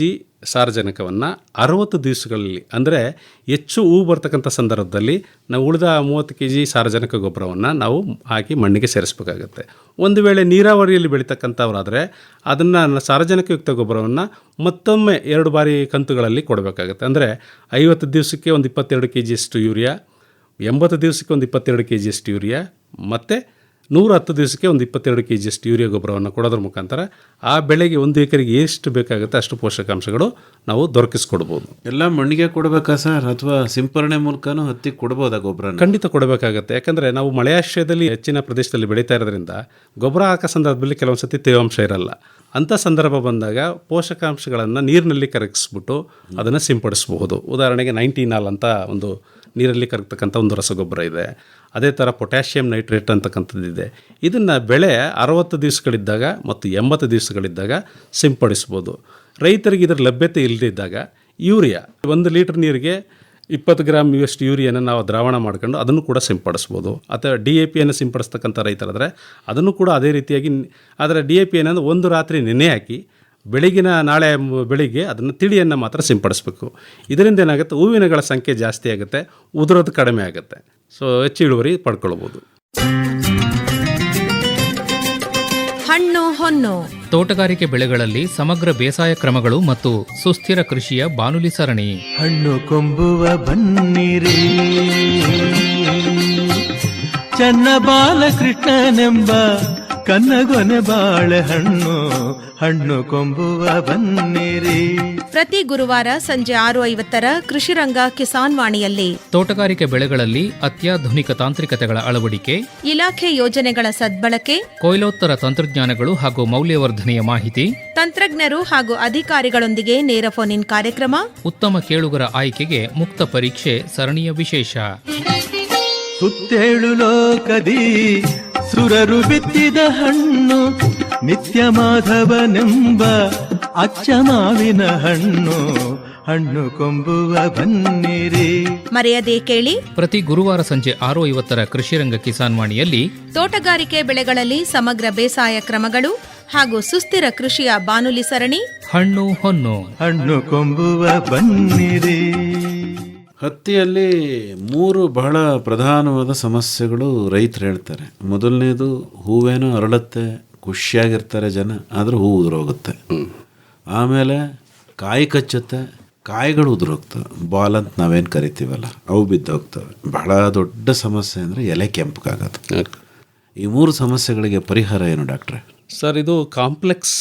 ಸಾರಜನಕವನ್ನು 60 ದಿವಸಗಳಲ್ಲಿ, ಅಂದರೆ ಹೆಚ್ಚು ಹೂ ಬರ್ತಕ್ಕಂಥ ಸಂದರ್ಭದಲ್ಲಿ ನಾವು ಉಳಿದ 30 kg ಸಾರಜನಕ ಗೊಬ್ಬರವನ್ನು ನಾವು ಹಾಕಿ ಮಣ್ಣಿಗೆ ಸೇರಿಸಬೇಕಾಗತ್ತೆ. ಒಂದು ವೇಳೆ ನೀರಾವರಿಯಲ್ಲಿ ಬೆಳೀತಕ್ಕಂಥವರಾದರೆ ಅದನ್ನು ಸಾರಜನಕಯುಕ್ತ ಗೊಬ್ಬರವನ್ನು ಮತ್ತೊಮ್ಮೆ 2 ಬಾರಿ ಕಂತುಗಳಲ್ಲಿ ಕೊಡಬೇಕಾಗತ್ತೆ. ಅಂದರೆ 50 ದಿವಸಕ್ಕೆ ಒಂದು 22 kgಯಷ್ಟು ಯೂರಿಯಾ, 80 ದಿವಸಕ್ಕೆ ಒಂದು 22 kgಯಷ್ಟು ಯೂರಿಯಾ, ಮತ್ತು 110 ದಿವಸಕ್ಕೆ ಒಂದು 22 kgಯಷ್ಟು ಯೂರಿಯಾ ಗೊಬ್ಬರವನ್ನು ಕೊಡೋದ್ರ ಮುಖಾಂತರ ಆ ಬೆಳೆಗೆ 1 ಎಕರೆಗೆ ಎಷ್ಟು ಬೇಕಾಗುತ್ತೆ ಅಷ್ಟು ಪೋಷಕಾಂಶಗಳು ನಾವು ದೊರಕಿಸ್ಕೊಡ್ಬೋದು. ಎಲ್ಲ ಮಣ್ಣಿಗೆ ಕೊಡಬೇಕಾ ಸರ್, ಅಥವಾ ಸಿಂಪರಣೆ ಮೂಲಕನೂ ಹತ್ತಿಗೆ ಕೊಡ್ಬೋದಾ ಗೊಬ್ಬರ? ಖಂಡಿತ ಕೊಡಬೇಕಾಗತ್ತೆ. ಯಾಕಂದರೆ ನಾವು ಮಳೆಯಾಶ್ರಯದಲ್ಲಿ ಹೆಚ್ಚಿನ ಪ್ರದೇಶದಲ್ಲಿ ಬೆಳೀತಾ ಇರೋದ್ರಿಂದ ಗೊಬ್ಬರ ಹಾಕೋ ಸಂದರ್ಭದಲ್ಲಿ ಕೆಲವೊಂದು ಸತಿ ತೇವಾಂಶ ಇರಲ್ಲ. ಅಂಥ ಸಂದರ್ಭ ಬಂದಾಗ ಪೋಷಕಾಂಶಗಳನ್ನು ನೀರಿನಲ್ಲಿ ಕರಗಿಸ್ಬಿಟ್ಟು ಅದನ್ನು ಸಿಂಪಡಿಸಬಹುದು. ಉದಾಹರಣೆಗೆ 90 ಅಂತ ಒಂದು ನೀರಲ್ಲಿ ಕರಗ್ತಕ್ಕಂಥ ಒಂದು ರಸಗೊಬ್ಬರ ಇದೆ. ಅದೇ ಥರ ಪೊಟ್ಯಾಷಿಯಂ ನೈಟ್ರೇಟ್ ಅಂತಕ್ಕಂಥದ್ದಿದೆ. ಇದನ್ನು ಬೆಳೆ 60 ದಿವಸಗಳಿದ್ದಾಗ ಮತ್ತು 80 ದಿವಸಗಳಿದ್ದಾಗ ಸಿಂಪಡಿಸ್ಬೋದು. ರೈತರಿಗೆ ಇದರ ಲಭ್ಯತೆ ಇಲ್ಲದಿದ್ದಾಗ ಯೂರಿಯಾ 1 ಲೀಟ್ರ್ ನೀರಿಗೆ 20 ಗ್ರಾಮ್ ಅಷ್ಟು ಯೂರಿಯಾನ ನಾವು ದ್ರಾವಣ ಮಾಡ್ಕೊಂಡು ಅದನ್ನು ಕೂಡ ಸಿಂಪಡಿಸ್ಬೋದು. ಅಥವಾ DAPಯನ್ನು ಸಿಂಪಡಿಸ್ತಕ್ಕಂಥ ರೈತರಾದರೆ ಅದನ್ನು ಕೂಡ ಅದೇ ರೀತಿಯಾಗಿ, ಆದರೆ DAP ಏನಂದ್ರೆ ಒಂದು ರಾತ್ರಿ ನೆನೆ ಹಾಕಿ ನಾಳೆ ಬೆಳಿಗ್ಗೆ ಅದನ್ನು ತಿಳಿಯನ್ನು ಮಾತ್ರ ಸಿಂಪಡಿಸಬೇಕು. ಇದರಿಂದ ಏನಾಗುತ್ತೆ, ಹೂವಿನಗಳ ಸಂಖ್ಯೆ ಜಾಸ್ತಿ ಆಗುತ್ತೆ, ಉದುರೋದು ಕಡಿಮೆ ಆಗುತ್ತೆ. ಸೊ ಹೆಚ್ಚು ಇಳುವರಿ ಪಡ್ಕೊಳ್ಬೋದು. ಹಣ್ಣು ಹೊನ್ನು ತೋಟಗಾರಿಕೆ ಬೆಳೆಗಳಲ್ಲಿ ಸಮಗ್ರ ಬೇಸಾಯ ಕ್ರಮಗಳು ಮತ್ತು ಸುಸ್ಥಿರ ಕೃಷಿಯ ಬಾನುಲಿ ಸರಣಿ. ಹಣ್ಣು ಕೊಂಬುವ ಬನ್ನಿರಿ, ಚನ್ನ ಬಾಲಕೃಷ್ಣನೆಂಬ ಕನ್ನಗೊನೆ ಬಾಳೆಹಣ್ಣು, ಹಣ್ಣು ಕೊಂಬುವ ಬನ್ನಿರಿ. ಪ್ರತಿ ಗುರುವಾರ ಸಂಜೆ 6:50 ಕೃಷಿರಂಗ ಕಿಸಾನ್ ವಾಣಿಯಲ್ಲಿ ತೋಟಗಾರಿಕೆ ಬೆಳೆಗಳಲ್ಲಿ ಅತ್ಯಾಧುನಿಕ ತಾಂತ್ರಿಕತೆಗಳ ಅಳವಡಿಕೆ, ಇಲಾಖೆ ಯೋಜನೆಗಳ ಸದ್ಬಳಕೆ, ಕೊಯ್ಲೋತ್ತರ ತಂತ್ರಜ್ಞಾನಗಳು ಹಾಗೂ ಮೌಲ್ಯವರ್ಧನೆಯ ಮಾಹಿತಿ, ತಂತ್ರಜ್ಞರು ಹಾಗೂ ಅಧಿಕಾರಿಗಳೊಂದಿಗೆ ನೇರ ಫೋನ್ ಇನ್ ಕಾರ್ಯಕ್ರಮ, ಉತ್ತಮ ಕೇಳುಗರ ಆಯ್ಕೆಗೆ ಮುಕ್ತ ಪರೀಕ್ಷೆ ಸರಣಿಯ ವಿಶೇಷ. ಸುತ್ತೇಳು ಲೋಕದಿ ಸುರರು ಬಿತ್ತಿದ ಹಣ್ಣು, ನಿತ್ಯ ಮಾಧವನೆಂಬ ಅಚ್ಚ ಮಾವಿನ ಹಣ್ಣು, ಹಣ್ಣು ಕೊಂಬುವ ಬನ್ನಿರಿ. ಮರೆಯದೇ ಕೇಳಿ ಪ್ರತಿ ಗುರುವಾರ ಸಂಜೆ 6:50 ಕೃಷಿರಂಗ ಕಿಸಾನ್ ವಾಣಿಯಲ್ಲಿ ತೋಟಗಾರಿಕೆ ಬೆಳೆಗಳಲ್ಲಿ ಸಮಗ್ರ ಬೇಸಾಯ ಕ್ರಮಗಳು ಹಾಗೂ ಸುಸ್ಥಿರ ಕೃಷಿಯ ಬಾನುಲಿ ಸರಣಿ ಹಣ್ಣು ಹೊನ್ನು. ಹಣ್ಣು ಕೊಂಬುವ ಬನ್ನಿರಿ. ಹತ್ತಿಯಲ್ಲಿ 3 ಬಹಳ ಪ್ರಧಾನವಾದ ಸಮಸ್ಯೆಗಳು ರೈತರು ಹೇಳ್ತಾರೆ. ಮೊದಲನೇದು, ಹೂವೇನೋ ಅರಳುತ್ತೆ, ಖುಷಿಯಾಗಿರ್ತಾರೆ ಜನ, ಆದರೂ ಹೂ ಉದುರೋಗುತ್ತೆ. ಆಮೇಲೆ ಕಾಯಿ ಕಚ್ಚುತ್ತೆ, ಕಾಯಿಗಳು ಉದುರೋಗ್ತವೆ, ಬಾಲ್ ಅಂತ ನಾವೇನು ಕರಿತೀವಲ್ಲ ಅವು ಬಿದ್ದೋಗ್ತವೆ. ಬಹಳ ದೊಡ್ಡ ಸಮಸ್ಯೆ ಅಂದರೆ ಎಲೆ ಕೆಂಪಗಾಗೋದು. ಈ 3 ಸಮಸ್ಯೆಗಳಿಗೆ ಪರಿಹಾರ ಏನು ಡಾಕ್ಟ್ರೆ? ಸರ್, ಇದು ಕಾಂಪ್ಲೆಕ್ಸ್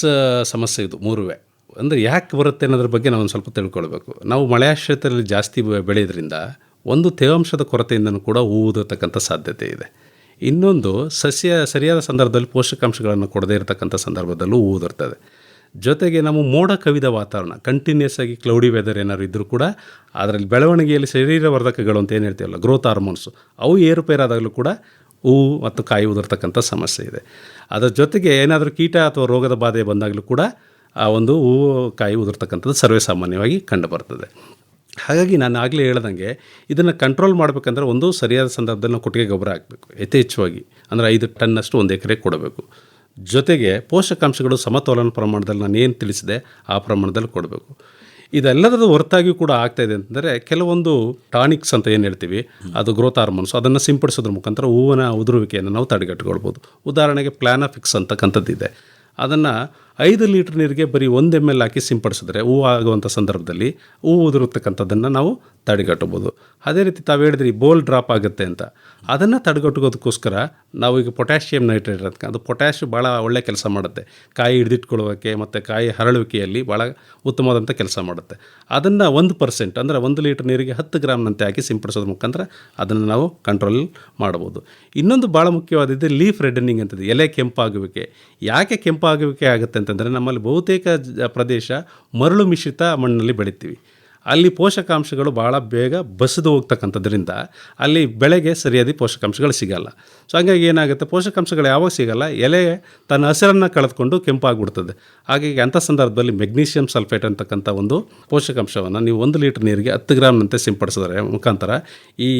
ಸಮಸ್ಯೆ. ಇದು 3 ಅಂದರೆ ಯಾಕೆ ಬರುತ್ತೆ ಅನ್ನೋದ್ರ ಬಗ್ಗೆ ನಾವು ಒಂದು ಸ್ವಲ್ಪ ತಿಳ್ಕೊಳ್ಬೇಕು. ನಾವು ಮಳೆಯಾಶ್ರಿತದಲ್ಲಿ ಜಾಸ್ತಿ ಬೆಳೆಯೋದ್ರಿಂದ ಒಂದು ತೇವಾಂಶದ ಕೊರತೆಯಿಂದನೂ ಕೂಡ ಹೂ ಉದುರತಕ್ಕಂಥ ಸಾಧ್ಯತೆ ಇದೆ. ಇನ್ನೊಂದು, ಸಸ್ಯ ಸರಿಯಾದ ಸಂದರ್ಭದಲ್ಲಿ ಪೋಷಕಾಂಶಗಳನ್ನು ಕೊಡದೇ ಇರತಕ್ಕಂಥ ಸಂದರ್ಭದಲ್ಲೂ ಹೂ ಉದುರ್ತದೆ. ಜೊತೆಗೆ ನಮ್ಮ ಮೋಡ ಕವಿದ ವಾತಾವರಣ ಕಂಟಿನ್ಯೂಸ್ ಆಗಿ ಕ್ಲೌಡಿ ವೆದರ್ ಏನಾದ್ರು ಇದ್ದರೂ ಕೂಡ ಅದರಲ್ಲಿ ಬೆಳವಣಿಗೆಯಲ್ಲಿ ಶರೀರವರ್ಧಕಗಳು ಅಂತ ಏನು ಹೇಳ್ತೀವಲ್ಲ ಗ್ರೋತ್ ಹಾರ್ಮೋನ್ಸು ಅವು ಏರುಪೇರಾದಾಗಲೂ ಕೂಡ ಹೂವು ಮತ್ತು ಕಾಯಿ ಉದುರ್ತಕ್ಕಂಥ ಸಮಸ್ಯೆ ಇದೆ. ಅದರ ಜೊತೆಗೆ ಏನಾದರೂ ಕೀಟ ಅಥವಾ ರೋಗದ ಬಾಧೆ ಬಂದಾಗಲೂ ಕೂಡ ಆ ಒಂದು ಹೂವು ಕಾಯಿ ಉದುರ್ತಕ್ಕಂಥದ್ದು ಸರ್ವೇ ಸಾಮಾನ್ಯವಾಗಿ ಕಂಡುಬರ್ತದೆ. ಹಾಗಾಗಿ ನಾನು ಆಗಲೇ ಹೇಳ್ದಂಗೆ ಇದನ್ನು ಕಂಟ್ರೋಲ್ ಮಾಡಬೇಕಂದ್ರೆ ಒಂದು ಸರಿಯಾದ ಸಂದರ್ಭದಲ್ಲಿ ನಾವು ಕೊಟ್ಟಿಗೆ ಗೊಬ್ಬರ ಹಾಕಬೇಕು, ಯಥೇಚ್ಛವಾಗಿ ಅಂದರೆ 5 ಟನ್ನಷ್ಟು 1 ಎಕರೆ ಕೊಡಬೇಕು. ಜೊತೆಗೆ ಪೋಷಕಾಂಶಗಳು ಸಮತೋಲನ ಪ್ರಮಾಣದಲ್ಲಿ ನಾನು ಏನು ತಿಳಿಸಿದೆ ಆ ಪ್ರಮಾಣದಲ್ಲಿ ಕೊಡಬೇಕು. ಇದೆಲ್ಲದರ ಹೊರತಾಗಿಯೂ ಕೂಡ ಆಗ್ತಾಯಿದೆ ಅಂತಂದರೆ ಕೆಲವೊಂದು ಟಾನಿಕ್ಸ್ ಅಂತ ಏನು ಹೇಳ್ತೀವಿ, ಅದು ಗ್ರೋತ್ ಹಾರ್ಮೋನ್ಸ್, ಅದನ್ನು ಸಿಂಪಡಿಸೋದ್ರ ಮುಖಾಂತರ ಹೂವಿನ ಉದುರುವಿಕೆಯನ್ನು ನಾವು ತಡೆಗಟ್ಟುಕೊಳ್ಬೋದು. ಉದಾಹರಣೆಗೆ ಪ್ಲಾನಾಫಿಕ್ಸ್ ಅಂತಕ್ಕಂಥದ್ದಿದೆ. ಅದನ್ನು 5 ಲೀಟ್ರ್ ನೀರಿಗೆ ಬರೀ 1 ml ಹಾಕಿ ಸಿಂಪಡಿಸಿದ್ರೆ ಹೂವು ಆಗುವಂಥ ಸಂದರ್ಭದಲ್ಲಿ ಹೂವು ಉದುರುತ್ತಕ್ಕಂಥದ್ದನ್ನು ನಾವು ತಡೆಗಟ್ಟಬೋದು. ಅದೇ ರೀತಿ ತಾವು ಹೇಳಿದ್ರಿ ಬೋಲ್ ಡ್ರಾಪ್ ಆಗುತ್ತೆ ಅಂತ, ಅದನ್ನು ತಡೆಗಟ್ಟೋದಕ್ಕೋಸ್ಕರ ನಾವು ಈಗ ಪೊಟ್ಯಾಷಿಯಂ ನೈಟ್ರೇಟ್ ಇರೋದಕ್ಕೆ ಅದು ಪೊಟ್ಯಾಷ್ ಭಾಳ ಒಳ್ಳೆ ಕೆಲಸ ಮಾಡುತ್ತೆ. ಕಾಯಿ ಹಿಡಿದಿಟ್ಕೊಳ್ಳೋಕ್ಕೆ ಮತ್ತು ಕಾಯಿ ಹರಳುವಿಕೆಯಲ್ಲಿ ಭಾಳ ಉತ್ತಮವಾದಂಥ ಕೆಲಸ ಮಾಡುತ್ತೆ. ಅದನ್ನು 1% ಅಂದರೆ 1 ಲೀಟ್ರ್ ನೀರಿಗೆ 10 ಗ್ರಾಮ್ನಂತೆ ಹಾಕಿ ಸಿಂಪಡಿಸೋದ್ರ ಮುಖಾಂತರ ಅದನ್ನು ನಾವು ಕಂಟ್ರೋಲ್ ಮಾಡ್ಬೋದು. ಇನ್ನೊಂದು ಭಾಳ ಮುಖ್ಯವಾದದ್ದು ಲೀಫ್ ರೆಡನಿಂಗ್ ಅಂತದೆ, ಎಲೆ ಕೆಂಪಾಗುವಿಕೆ. ಯಾಕೆ ಕೆಂಪಾಗುವಿಕೆ ಆಗುತ್ತೆ ಅಂತಂದರೆ ನಮ್ಮಲ್ಲಿ ಬಹುತೇಕ ಪ್ರದೇಶ ಮರಳು ಮಿಶ್ರಿತ ಮಣ್ಣಲ್ಲಿ ಬೆಳಿತೀವಿ. ಅಲ್ಲಿ ಪೋಷಕಾಂಶಗಳು ಭಾಳ ಬೇಗ ಬಸಿದು ಹೋಗ್ತಕ್ಕಂಥದ್ರಿಂದ ಅಲ್ಲಿ ಬೆಳೆಗೆ ಸರಿಯಾದ ಪೋಷಕಾಂಶಗಳು ಸಿಗಲ್ಲ. ಸೊ ಹಾಗಾಗಿ ಏನಾಗುತ್ತೆ, ಪೋಷಕಾಂಶಗಳು ಯಾವಾಗ ಸಿಗಲ್ಲ, ಎಲೆ ತನ್ನ ಹಸಿರನ್ನು ಕಳೆದುಕೊಂಡು ಕೆಂಪಾಗ್ಬಿಡ್ತದೆ. ಹಾಗಾಗಿ ಅಂಥ ಸಂದರ್ಭದಲ್ಲಿ ಮೆಗ್ನೀಷಿಯಂ ಸಲ್ಫೇಟ್ ಅಂತಕ್ಕಂಥ ಒಂದು ಪೋಷಕಾಂಶವನ್ನು ನೀವು 1 ಲೀಟ್ರ್ ನೀರಿಗೆ 10 ಗ್ರಾಮ್ನಂತೆ ಸಿಂಪಡಿಸಿದ್ರೆ ಮುಖಾಂತರ ಈ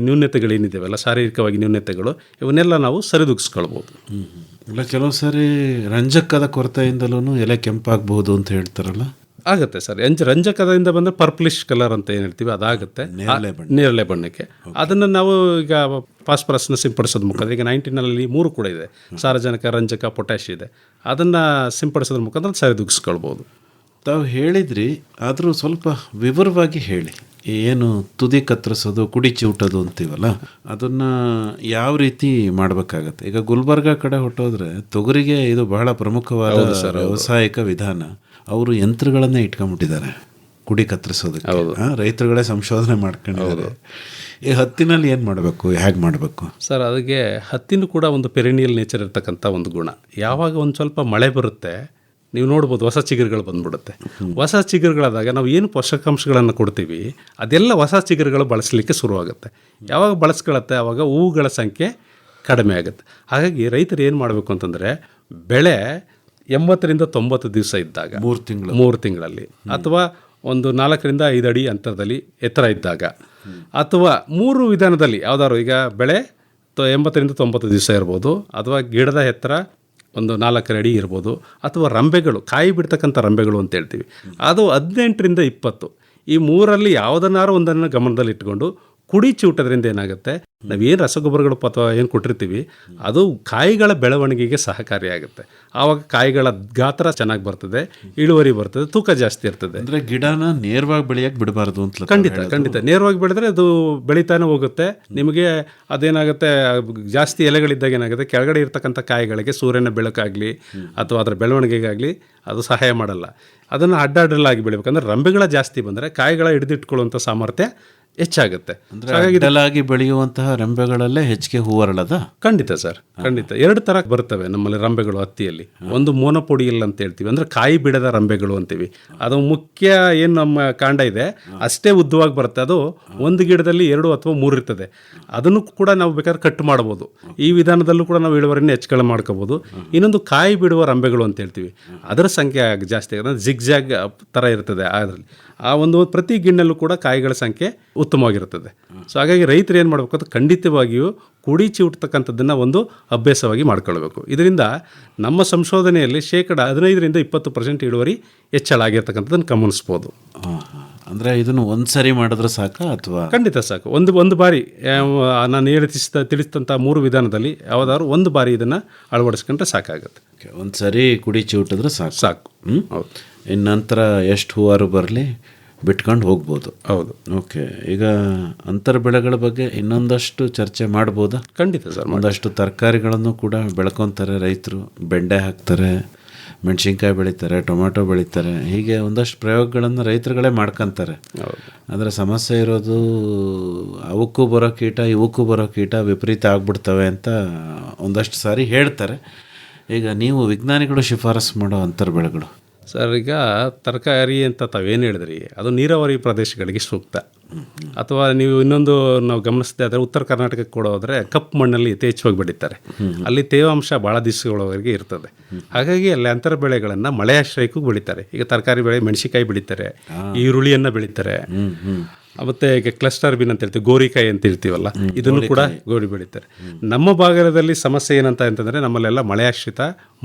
ನ್ಯೂನ್ಯತೆಗಳೇನಿದ್ದಾವೆಲ್ಲ ಶಾರೀರಿಕವಾಗಿ ನ್ಯೂನ್ಯತೆಗಳು ಇವನ್ನೆಲ್ಲ ನಾವು ಸರಿದೂಗಿಸ್ಕೊಳ್ಬೋದು. ಇಲ್ಲ ಕೆಲವು ಸಾರಿ ರಂಜಕದ ಕೊರತೆಯಿಂದಲೂ ಎಲೆ ಕೆಂಪಾಗಬಹುದು ಅಂತ ಹೇಳ್ತಾರಲ್ಲ. ಆಗುತ್ತೆ ಸರ್. ರಂಜಕದಿಂದ ಬಂದರೆ ಪರ್ಪ್ಲಿಶ್ ಕಲರ್ ಅಂತ ಏನು ಹೇಳ್ತೀವಿ ಅದಾಗುತ್ತೆ, ನೇರಳೆ ಬಣ್ಣಕ್ಕೆ. ಅದನ್ನು ನಾವು ಈಗ ಫಾಸ್ಫರಸ್ನ ಸಿಂಪಡಿಸೋದು ಮುಖಾಂತರ ಈಗ 19ನಲ್ಲಿ 3 ಕೂಡ ಇದೆ, ಸಾರಜನಕ, ರಂಜಕ, ಪೊಟ್ಯಾಷ್ ಇದೆ. ಅದನ್ನು ಸಿಂಪಡಿಸೋದ್ರ ಮುಖಾಂತರ ಸರಿದೂಗಿಸ್ಕೊಳ್ಬೋದು. ತಾವು ಹೇಳಿದ್ರಿ, ಆದರೂ ಸ್ವಲ್ಪ ವಿವರವಾಗಿ ಹೇಳಿ. ಏನು ತುದಿ ಕತ್ತರಿಸೋದು, ಕುಡಿ ಚಿವುಟೋದು ಅಂತೀವಲ್ಲ, ಅದನ್ನು ಯಾವ ರೀತಿ ಮಾಡಬೇಕಾಗತ್ತೆ? ಈಗ ಗುಲ್ಬರ್ಗ ಕಡೆ ಹೊಟ್ಟೋದ್ರೆ ತೊಗರಿಗೆ ಇದು ಬಹಳ ಪ್ರಮುಖವಾದ ವ್ಯಾವಸಾಯಿಕ ವಿಧಾನ. ಅವರು ಯಂತ್ರಗಳನ್ನೇ ಇಟ್ಕೊಂಡ್ಬಿಟ್ಟಿದ್ದಾರೆ ಕುಡಿ ಕತ್ತರಿಸೋದಕ್ಕೆ. ರೈತರುಗಳೇ ಸಂಶೋಧನೆ ಮಾಡ್ಕೊಂಡಿದ್ದಾರೆ. ಈ ಹತ್ತಿನಲ್ಲಿ ಏನು ಮಾಡಬೇಕು, ಹೇಗೆ ಮಾಡಬೇಕು ಸರ್? ಅದಕ್ಕೆ ಹತ್ತಿನೂ ಕೂಡ ಒಂದು ಪೆರಿನಿಯಲ್ ನೇಚರ್ ಇರ್ತಕ್ಕಂಥ ಒಂದು ಗುಣ. ಯಾವಾಗ ಒಂದು ಸ್ವಲ್ಪ ಮಳೆ ಬರುತ್ತೆ ನೀವು ನೋಡ್ಬೋದು ಹೊಸ ಚಿಗುರುಗಳು ಬಂದ್ಬಿಡುತ್ತೆ. ಹೊಸ ಚಿಗುರುಗಳಾದಾಗ ನಾವು ಏನು ಪೋಷಕಾಂಶಗಳನ್ನು ಕೊಡ್ತೀವಿ ಅದೆಲ್ಲ ಹೊಸ ಚಿಗುರುಗಳು ಬಳಸಲಿಕ್ಕೆ ಶುರುವಾಗುತ್ತೆ. ಯಾವಾಗ ಬಳಸ್ಕೊಳತ್ತೆ ಆವಾಗ ಹೂವುಗಳ ಸಂಖ್ಯೆ ಕಡಿಮೆ ಆಗುತ್ತೆ. ಹಾಗಾಗಿ ರೈತರು ಏನು ಮಾಡಬೇಕು ಅಂತಂದರೆ ಬೆಳೆ 80ರಿಂದ 90 ದಿವಸ ಇದ್ದಾಗ 3 ತಿಂಗಳಲ್ಲಿ ಅಥವಾ ಒಂದು 4ರಿಂದ 5 ಅಡಿ ಅಂತರದಲ್ಲಿ ಎತ್ತರ ಇದ್ದಾಗ ಅಥವಾ 3 ವಿಧಾನದಲ್ಲಿ ಯಾವುದಾದ್ರು, ಈಗ ಬೆಳೆ 80ರಿಂದ 90 ದಿವಸ ಇರ್ಬೋದು, ಅಥವಾ ಗಿಡದ ಎತ್ತರ ಒಂದು 4 ಅಡಿ ಇರ್ಬೋದು, ಅಥವಾ ರಂಬೆಗಳು, ಕಾಯಿ ಬಿಡ್ತಕ್ಕಂಥ ರಂಬೆಗಳು ಅಂತ ಹೇಳ್ತೀವಿ, ಅದು 18ರಿಂದ 20. ಈ 3ರಲ್ಲಿ ಯಾವುದನ್ನಾರು ಒಂದನ್ನು ಗಮನದಲ್ಲಿ ಇಟ್ಕೊಂಡು ಕುಡಿ ಚಿವುಟೋದ್ರಿಂದ ಏನಾಗುತ್ತೆ, ನಾವೇನು ರಸಗೊಬ್ಬರಗಳು ಅಥವಾ ಏನು ಕೊಟ್ಟಿರ್ತೀವಿ ಅದು ಕಾಯಿಗಳ ಬೆಳವಣಿಗೆಗೆ ಸಹಕಾರಿಯಾಗುತ್ತೆ. ಆವಾಗ ಕಾಯಿಗಳ ಗಾತ್ರ ಚೆನ್ನಾಗಿ ಬರ್ತದೆ, ಇಳುವರಿ ಬರ್ತದೆ, ತೂಕ ಜಾಸ್ತಿ ಇರ್ತದೆ. ಅಂದರೆ ಗಿಡನ ನೇರವಾಗಿ ಬೆಳೆಯೋಕ್ಕೆ ಬಿಡಬಾರ್ದು ಅಂತ. ಖಂಡಿತ ನೇರವಾಗಿ ಬೆಳೆದ್ರೆ ಅದು ಬೆಳೀತಾನೆ ಹೋಗುತ್ತೆ. ನಿಮಗೆ ಅದೇನಾಗುತ್ತೆ, ಜಾಸ್ತಿ ಎಲೆಗಳಿದ್ದಾಗ ಏನಾಗುತ್ತೆ, ಕೆಳಗಡೆ ಇರ್ತಕ್ಕಂಥ ಕಾಯಿಗಳಿಗೆ ಸೂರ್ಯನ ಬೆಳಕಾಗಲಿ ಅಥವಾ ಅದರ ಬೆಳವಣಿಗೆಗಾಗಲಿ ಅದು ಸಹಾಯ ಮಾಡಲ್ಲ. ಅದನ್ನು ಅಡ್ಡಾಡಲಾಗಿ ಬೆಳಿಬೇಕಂದ್ರೆ ರಂಬೆಗಳ ಜಾಸ್ತಿ ಬಂದರೆ ಕಾಯಿಗಳ ಹಿಡಿದಿಟ್ಕೊಳ್ಳುವಂಥ ಸಾಮರ್ಥ್ಯ ಹೆಚ್ಚಾಗುತ್ತೆ. ಹಾಗಾಗಿ ಬೆಳೆಯುವಂತಹ ರಂಬೆಗಳಲ್ಲೇ ಹೆಚ್ಚಿಗೆ ಹೂವರಳದ. ಖಂಡಿತ ಸರ್, ಖಂಡಿತ. 2 ಥರ ಬರ್ತವೆ ನಮ್ಮಲ್ಲಿ ರಂಬೆಗಳು ಹತ್ತಿಯಲ್ಲಿ. ಒಂದು ಮೋನೋಪೊಡಿಯಲ್ ಅಂತ ಹೇಳ್ತೀವಿ, ಅಂದರೆ ಕಾಯಿ ಬಿಡದ ರಂಬೆಗಳು ಅಂತೀವಿ. ಅದು ಮುಖ್ಯ ಏನು ನಮ್ಮ ಕಾಂಡ ಇದೆ ಅಷ್ಟೇ ಉದ್ದವಾಗಿ ಬರುತ್ತೆ. ಅದು ಒಂದು ಗಿಡದಲ್ಲಿ 2 ಅಥವಾ 3 ಇರ್ತದೆ. ಅದನ್ನು ಕೂಡ ನಾವು ಬೇಕಾದ್ರೆ ಕಟ್ ಮಾಡ್ಬೋದು. ಈ ವಿಧಾನದಲ್ಲೂ ಕೂಡ ನಾವು ಇಳುವರಿನ ಹೆಚ್ಚಳ ಮಾಡ್ಕೋಬೋದು. ಇನ್ನೊಂದು ಕಾಯಿ ಬಿಡುವ ರಂಬೆಗಳು ಅಂತ ಹೇಳ್ತೀವಿ, ಅದರ ಸಂಖ್ಯೆ ಜಾಸ್ತಿ ಆಗುತ್ತೆ. ಜಿಗ್ಜಾಗ್ ಥರ ಇರ್ತದೆ. ಅದರಲ್ಲಿ ಆ ಒಂದು ಪ್ರತಿ ಗಿಣ್ಣಲ್ಲೂ ಕೂಡ ಕಾಯಿಗಳ ಸಂಖ್ಯೆ ಉತ್ತಮವಾಗಿರುತ್ತದೆ. ಸೊ ಹಾಗಾಗಿ ರೈತರು ಏನು ಮಾಡಬೇಕು ಅಂತ ಖಂಡಿತವಾಗಿಯೂ ಕುಡಿ ಚಿವುಟ್ತಕ್ಕಂಥದ್ದನ್ನು ಒಂದು ಅಭ್ಯಾಸವಾಗಿ ಮಾಡ್ಕೊಳ್ಬೇಕು. ಇದರಿಂದ ನಮ್ಮ ಸಂಶೋಧನೆಯಲ್ಲಿ 15ರಿಂದ 20% ಇಳುವರಿ ಹೆಚ್ಚಳ ಆಗಿರ್ತಕ್ಕಂಥದ್ದನ್ನು ಗಮನಿಸ್ಬೋದು. ಅಂದರೆ ಇದನ್ನು ಒಂದು ಸರಿ ಮಾಡಿದ್ರೆ ಸಾಕು ಅಥವಾ? ಖಂಡಿತ ಸಾಕು. ಒಂದು ಬಾರಿ ನಾನು ತಿಳಿಸಿದಂಥ 3 ವಿಧಾನದಲ್ಲಿ ಯಾವುದಾದ್ರು ಒಂದು ಬಾರಿ ಇದನ್ನು ಅಳವಡಿಸ್ಕೊಂಡ್ರೆ ಸಾಕಾಗುತ್ತೆ. ಒಂದು ಸರಿ ಕುಡಿ ಚಿವುಟಿದ್ರೆ ಸಾಕು. ಹೌದು. ಇನ್ನು ನಂತರ ಎಷ್ಟು ಹೂವಾರು ಬರಲಿ ಬಿಟ್ಕೊಂಡು ಹೋಗ್ಬೋದು. ಹೌದು. ಓಕೆ, ಈಗ ಅಂತರ ಬೆಳೆಗಳ ಬಗ್ಗೆ ಇನ್ನೊಂದಷ್ಟು ಚರ್ಚೆ ಮಾಡ್ಬೋದಾ? ಖಂಡಿತ ಸರ್. ಒಂದಷ್ಟು ತರಕಾರಿಗಳನ್ನು ಕೂಡ ಬೆಳ್ಕೊತಾರೆ ರೈತರು. ಬೆಂಡೆ ಹಾಕ್ತಾರೆ, ಮೆಣಸಿನ್ಕಾಯಿ ಬೆಳೀತಾರೆ, ಟೊಮೆಟೊ ಬೆಳೀತಾರೆ. ಹೀಗೆ ಒಂದಷ್ಟು ಪ್ರಯೋಗಗಳನ್ನು ರೈತರುಗಳೇ ಮಾಡ್ಕೊತಾರೆ. ಅದರ ಸಮಸ್ಯೆ ಇರೋದು ಅವಕ್ಕೂ ಬರೋ ಕೀಟ ಇವಕ್ಕೂ ಬರೋ ಕೀಟ ವಿಪರೀತ ಆಗ್ಬಿಡ್ತವೆ ಅಂತ ಒಂದಷ್ಟು ಸಾರಿ ಹೇಳ್ತಾರೆ. ಈಗ ನೀವು ವಿಜ್ಞಾನಿಗಳು ಶಿಫಾರಸು ಮಾಡೋ ಅಂತರ ಬೆಳೆಗಳು ಸರ್ ಈಗ ತರಕಾರಿ ಅಂತ ತಾವೇನು ಹೇಳಿದ್ರಿ ಅದು ನೀರಾವರಿ ಪ್ರದೇಶಗಳಿಗೆ ಸೂಕ್ತ. ಅಥವಾ ನೀವು ಇನ್ನೊಂದು ನಾವು ಗಮನಿಸದೇ ಆದರೆ ಉತ್ತರ ಕರ್ನಾಟಕಕ್ಕೆ ಕೂಡ ಹೋದರೆ ಕಪ್ಪು ಮಣ್ಣಲ್ಲಿ ಯಥೇಚ್ಛವಾಗಿ ಬೆಳೀತಾರೆ. ಅಲ್ಲಿ ತೇವಾಂಶ ಭಾಳ ದಿವಸಗಳವರೆಗೆ ಇರ್ತದೆ. ಹಾಗಾಗಿ ಅಲ್ಲಿ ಅಂತರ ಬೆಳೆಗಳನ್ನು ಮಳೆಯಾಶ್ರಯಕ್ಕೂ ಬೆಳೀತಾರೆ. ಈಗ ತರಕಾರಿ ಬೆಳೆ ಮೆಣಸಿಕಾಯಿ ಬೆಳೀತಾರೆ, ಈರುಳ್ಳಿಯನ್ನು ಬೆಳೀತಾರೆ, ಮತ್ತು ಈಗ ಕ್ಲಸ್ಟರ್ ಬೀನ್ ಅಂತ ಹೇಳ್ತೀವಿ, ಗೋರಿಕಾಯಿ ಅಂತ ಹೇಳ್ತೀವಲ್ಲ, ಇದನ್ನು ಕೂಡ ಗೋರಿ ಬೆಳೀತಾರೆ. ನಮ್ಮ ಭಾಗದಲ್ಲಿ ಸಮಸ್ಯೆ ಅಂತಂದರೆ ನಮ್ಮಲ್ಲೆಲ್ಲ ಮಳೆಯಾಶ್ರಿತ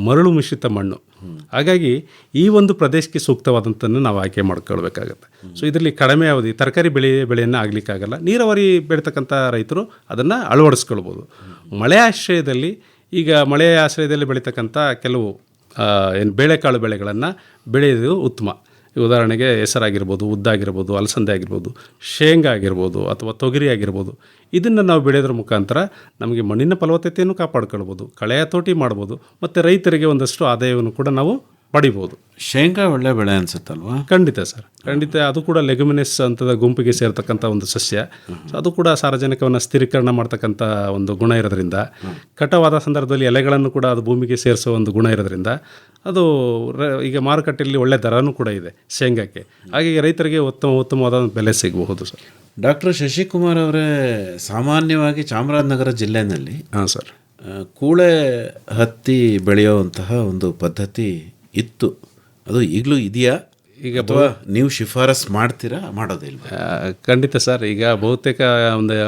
ಮರಳು ಮಿಶ್ರಿತ ಮಣ್ಣು. ಹಾಗಾಗಿ ಈ ಒಂದು ಪ್ರದೇಶಕ್ಕೆ ಸೂಕ್ತವಾದಂಥನ್ನು ನಾವು ಆಯ್ಕೆ ಮಾಡ್ಕೊಳ್ಬೇಕಾಗತ್ತೆ. ಸೊ ಇದರಲ್ಲಿ ಕಡಿಮೆ ಅವಧಿ ತರಕಾರಿ ಬೆಳೆಯನ್ನು ಆಗಲಿಕ್ಕಾಗಲ್ಲ. ನೀರಾವರಿ ಬೆಳೀತಕ್ಕಂಥ ರೈತರು ಅದನ್ನು ಅಳವಡಿಸ್ಕೊಳ್ಬೋದು. ಮಳೆ ಆಶ್ರಯದಲ್ಲಿ ಈಗ ಮಳೆಯ ಆಶ್ರಯದಲ್ಲಿ ಬೆಳೀತಕ್ಕಂಥ ಕೆಲವು ಬೇಳೆಕಾಳು ಬೆಳೆಗಳನ್ನು ಬೆಳೆಯೋದು ಉತ್ತಮ. ಉದಾಹರಣೆಗೆ ಹೆಸರಾಗಿರ್ಬೋದು, ಉದ್ದಾಗಿರ್ಬೋದು, ಅಲಸಂದೆ ಆಗಿರ್ಬೋದು, ಶೇಂಗಾ ಆಗಿರ್ಬೋದು, ಅಥವಾ ತೊಗರಿ ಆಗಿರ್ಬೋದು. ಇದನ್ನು ನಾವು ಬೆಳೆಯೋದ್ರ ಮುಖಾಂತರ ನಮಗೆ ಮಣ್ಣಿನ ಫಲವತ್ತತೆಯನ್ನು ಕಾಪಾಡ್ಕೊಳ್ಬೋದು, ಕಳೆ ಹತೋಟಿ ಮಾಡ್ಬೋದು, ಮತ್ತು ರೈತರಿಗೆ ಒಂದಷ್ಟು ಆದಾಯವನ್ನು ಕೂಡ ನಾವು ಪಡಿಬೋದು. ಶೇಂಗಾ ಒಳ್ಳೆ ಬೆಳೆ ಅನ್ಸುತ್ತಲ್ವಾ? ಖಂಡಿತ ಸರ್, ಖಂಡಿತ. ಅದು ಕೂಡ ಲೆಗ್ಯುಮಿನಸ್ ಅಂತದ ಗುಂಪಿಗೆ ಸೇರ್ತಕ್ಕಂಥ ಒಂದು ಸಸ್ಯ. ಸೊ ಅದು ಕೂಡ ಸಾರಜನಕವನ್ನು ಸ್ಥಿರೀಕರಣ ಮಾಡ್ತಕ್ಕಂಥ ಒಂದು ಗುಣ ಇರೋದ್ರಿಂದ, ಕಟಾವಾದ ಸಂದರ್ಭದಲ್ಲಿ ಎಲೆಗಳನ್ನು ಕೂಡ ಅದು ಭೂಮಿಗೆ ಸೇರಿಸೋ ಒಂದು ಗುಣ ಇರೋದ್ರಿಂದ ಅದು ಈಗ ಮಾರುಕಟ್ಟೆಯಲ್ಲಿ ಒಳ್ಳೆ ದರನೂ ಕೂಡ ಇದೆ ಶೇಂಗಾಕ್ಕೆ. ಹಾಗಾಗಿ ರೈತರಿಗೆ ಉತ್ತಮವಾದ ಬೆಲೆ ಸಿಗಬಹುದು ಸರ್. ಡಾಕ್ಟರ್ ಶಶಿಕುಮಾರ್ ಅವರೇ, ಸಾಮಾನ್ಯವಾಗಿ ಚಾಮರಾಜನಗರ ಜಿಲ್ಲೆಯಲ್ಲಿ ಹಾಂ ಸರ್, ಕೂಳೆ ಹತ್ತಿ ಬೆಳೆಯುವಂತಹ ಒಂದು ಪದ್ಧತಿ ಇತ್ತು. ಅದು ಈಗಲೂ ಇದೆಯಾ? ಈಗ ಅಥವಾ ನೀವು ಶಿಫಾರಸ್ ಮಾಡ್ತೀರಾ, ಮಾಡೋದಿಲ್ಲ? ಖಂಡಿತ ಸರ್. ಈಗ ಬಹುತೇಕ ಒಂದು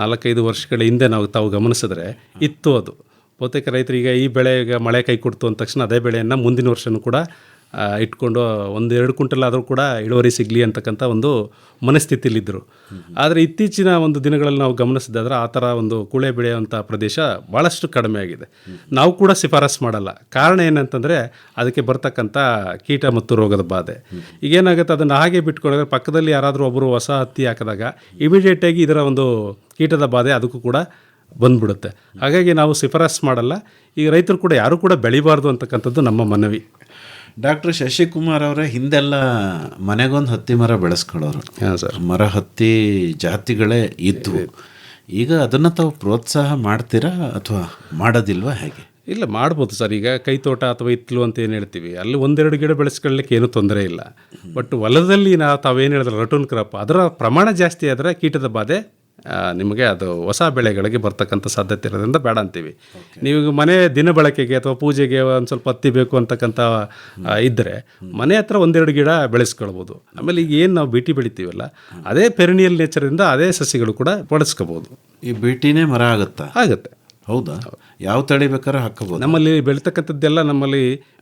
4-5 ವರ್ಷಗಳ ಹಿಂದೆ ತಾವು ಗಮನಿಸಿದ್ರೆ ಇತ್ತು ಅದು. ಬಹುತೇಕ ರೈತರು ಈಗ ಈ ಬೆಳೆ ಈಗ ಮಳೆ ಕೈ ಕೊಡ್ತು ಅಂದ ತಕ್ಷಣ ಅದೇ ಬೆಳೆಯನ್ನು ಮುಂದಿನ ವರ್ಷವೂ ಕೂಡ ಇಟ್ಕೊಂಡು 1-2 ಕ್ವಿಂಟಲ್ ಆದರೂ ಕೂಡ ಇಳುವರಿ ಸಿಗಲಿ ಅಂತಕ್ಕಂಥ ಒಂದು ಮನಸ್ಥಿತಿಯಲ್ಲಿದ್ದರು. ಆದರೆ ಇತ್ತೀಚಿನ ಒಂದು ದಿನಗಳಲ್ಲಿ ನಾವು ಗಮನಿಸಿದಾದ್ರೆ ಆ ಥರ ಒಂದು ಕೂಳೆ ಬೆಳೆಯುವಂಥ ಪ್ರದೇಶ ಭಾಳಷ್ಟು ಕಡಿಮೆ ಆಗಿದೆ. ನಾವು ಕೂಡ ಶಿಫಾರಸ್ ಮಾಡಲ್ಲ. ಕಾರಣ ಏನಂತಂದರೆ ಅದಕ್ಕೆ ಬರ್ತಕ್ಕಂಥ ಕೀಟ ಮತ್ತು ರೋಗದ ಬಾಧೆ. ಈಗೇನಾಗುತ್ತೆ, ಅದನ್ನು ಹಾಗೆ ಬಿಟ್ಕೊಂಡ್ರೆ ಪಕ್ಕದಲ್ಲಿ ಯಾರಾದರೂ ಒಬ್ಬರು ಹೊಸ ಹತ್ತಿ ಹಾಕಿದಾಗ ಇಮಿಡಿಯೇಟಾಗಿ ಇದರ ಒಂದು ಕೀಟದ ಬಾಧೆ ಅದಕ್ಕೂ ಕೂಡ ಬಂದ್ಬಿಡುತ್ತೆ. ಹಾಗಾಗಿ ನಾವು ಶಿಫಾರಸ್ ಮಾಡಲ್ಲ. ಈಗ ರೈತರು ಕೂಡ ಯಾರೂ ಕೂಡ ಬೆಳಿಬಾರ್ದು ಅಂತಕ್ಕಂಥದ್ದು ನಮ್ಮ ಮನವಿ. ಡಾಕ್ಟರ್ ಶಶಿಕುಮಾರ್ ಅವರೇ, ಹಿಂದೆಲ್ಲ ಮನೆಗೊಂದು ಹತ್ತಿ ಮರ ಬೆಳೆಸ್ಕೊಳ್ಳೋರು. ಹಾಂ ಸರ್, ಮರ ಹತ್ತಿ ಜಾತಿಗಳೇ ಇದ್ವು. ಈಗ ಅದನ್ನು ತಾವು ಪ್ರೋತ್ಸಾಹ ಮಾಡ್ತೀರಾ ಅಥವಾ ಮಾಡೋದಿಲ್ವಾ, ಹೇಗೆ? ಇಲ್ಲ, ಮಾಡ್ಬೋದು ಸರ್. ಈಗ ಕೈತೋಟ ಅಥವಾ ಇತ್ಲು ಅಂತ ಏನು ಹೇಳ್ತೀವಿ, ಅಲ್ಲಿ 1-2 ಗಿಡ ಬೆಳೆಸ್ಕೊಳ್ಳಿಕ್ಕೆ ಏನೂ ತೊಂದರೆ ಇಲ್ಲ. ಬಟ್ ಹೊಲದಲ್ಲಿ ತಾವೇನು ಹೇಳಿದ್ರೆ ರಟೂನ್ ಕ್ರಾಪ್, ಅದರ ಪ್ರಮಾಣ ಜಾಸ್ತಿ ಆದರೆ ಕೀಟದ ಬಾಧೆ ನಿಮಗೆ ಅದು ಹೊಸ ಬೆಳೆಗಳಿಗೆ ಬರ್ತಕ್ಕಂಥ ಸಾಧ್ಯತೆ ಇರೋದ್ರಿಂದ ಬೇಡ ಅಂತೀವಿ. ನೀವು ಮನೆ ದಿನ ಬಳಕೆಗೆ ಅಥವಾ ಪೂಜೆಗೆ ಒಂದು ಸ್ವಲ್ಪ ಹತ್ತಿ ಬೇಕು ಅಂತಕ್ಕಂಥ ಇದ್ದರೆ ಮನೆ ಹತ್ರ 1-2 ಗಿಡ ಬೆಳೆಸ್ಕೊಳ್ಬೋದು. ಆಮೇಲೆ ಈಗ ಏನು ನಾವು ಬೀಟಿ ಬೆಳಿತೀವಲ್ಲ, ಅದೇ ಪೆರಿನಿಯಲ್ ನೇಚರಿಂದ ಅದೇ ಸಸಿಗಳು ಕೂಡ ಬಳಸ್ಕೋಬೋದು. ಈ ಬೀಟಿನೇ ಮರ ಆಗುತ್ತಾ? ಆಗುತ್ತೆ. ಹೌದಾ? ಯಾವ ತಳಿ ಬೇಕಾದ್ರೂ ಹಾಕೋಬೋದು? ನಮ್ಮಲ್ಲಿ ಬೆಳೀತಕ್ಕಂಥದ್ದೆಲ್ಲ ನಮ್ಮಲ್ಲಿ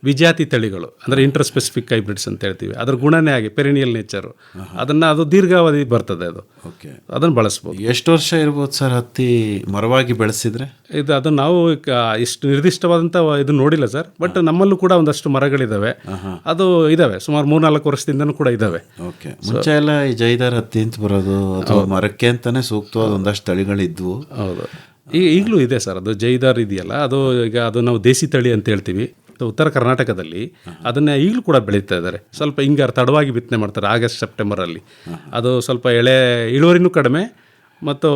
ವಿಜಾತಿ ತಳಿಗಳು, ಅಂದರೆ ಇಂಟರ್ಸ್ಪೆಸಿಫಿಕ್ ಹೈಬ್ರಿಡ್ಸ್ ಅಂತ ಹೇಳ್ತೀವಿ. ಅದ್ರ ಗುಣನೇ ಆಗಿ ಪೆರಿನಿಯಲ್ ನೇಚರು, ಅದು ದೀರ್ಘಾವಧಿ ಬರ್ತದೆ. ಅದು ಓಕೆ, ಅದನ್ನು ಬಳಸ್ಬೋದು. ಎಷ್ಟು ವರ್ಷ ಇರ್ಬೋದು ಸರ್ ಹತ್ತಿ ಮರವಾಗಿ ಬೆಳೆಸಿದ್ರೆ? ಅದು ನಾವು ಇಷ್ಟು ನಿರ್ದಿಷ್ಟವಾದಂಥ ಇದು ನೋಡಿಲ್ಲ ಸರ್. ಬಟ್ ನಮ್ಮಲ್ಲೂ ಕೂಡ ಒಂದಷ್ಟು ಮರಗಳಿದ್ದಾವೆ. ಅದು ಇದ್ದಾವೆ, ಸುಮಾರು 3-4 ವರ್ಷದಿಂದನೂ ಕೂಡ ಇದ್ದಾವೆ. ಓಕೆ. ಮುಂಚೆ ಎಲ್ಲ ಈ ಜೈದಾರ್ ಹತ್ತಿ ಅಂತ ಬರೋದು, ಅಥವಾ ಮರಕ್ಕೆ ಅಂತಾನೆ ಸೂಕ್ತವಾದ ಒಂದಷ್ಟು ತಳಿಗಳಿದ್ವು. ಹೌದು, ಈಗಲೂ ಇದೆ ಸರ್. ಅದು ಜೈದಾರ್ ಇದೆಯಲ್ಲ, ಅದು ನಾವು ದೇಸಿ ತಳಿ ಅಂತ ಹೇಳ್ತೀವಿ. ಉತ್ತರ ಕರ್ನಾಟಕದಲ್ಲಿ ಅದನ್ನು ಈಗಲೂ ಕೂಡ ಬೆಳೀತಾ ಇದ್ದಾರೆ. ಸ್ವಲ್ಪ ಹಿಂಗಾರು ತಡವಾಗಿ ಬಿತ್ತನೆ ಮಾಡ್ತಾರೆ, ಆಗಸ್ಟ್ ಸೆಪ್ಟೆಂಬರಲ್ಲಿ. ಅದು ಸ್ವಲ್ಪ ಇಳುವರಿನೂ ಕಡಿಮೆ ಮತ್ತು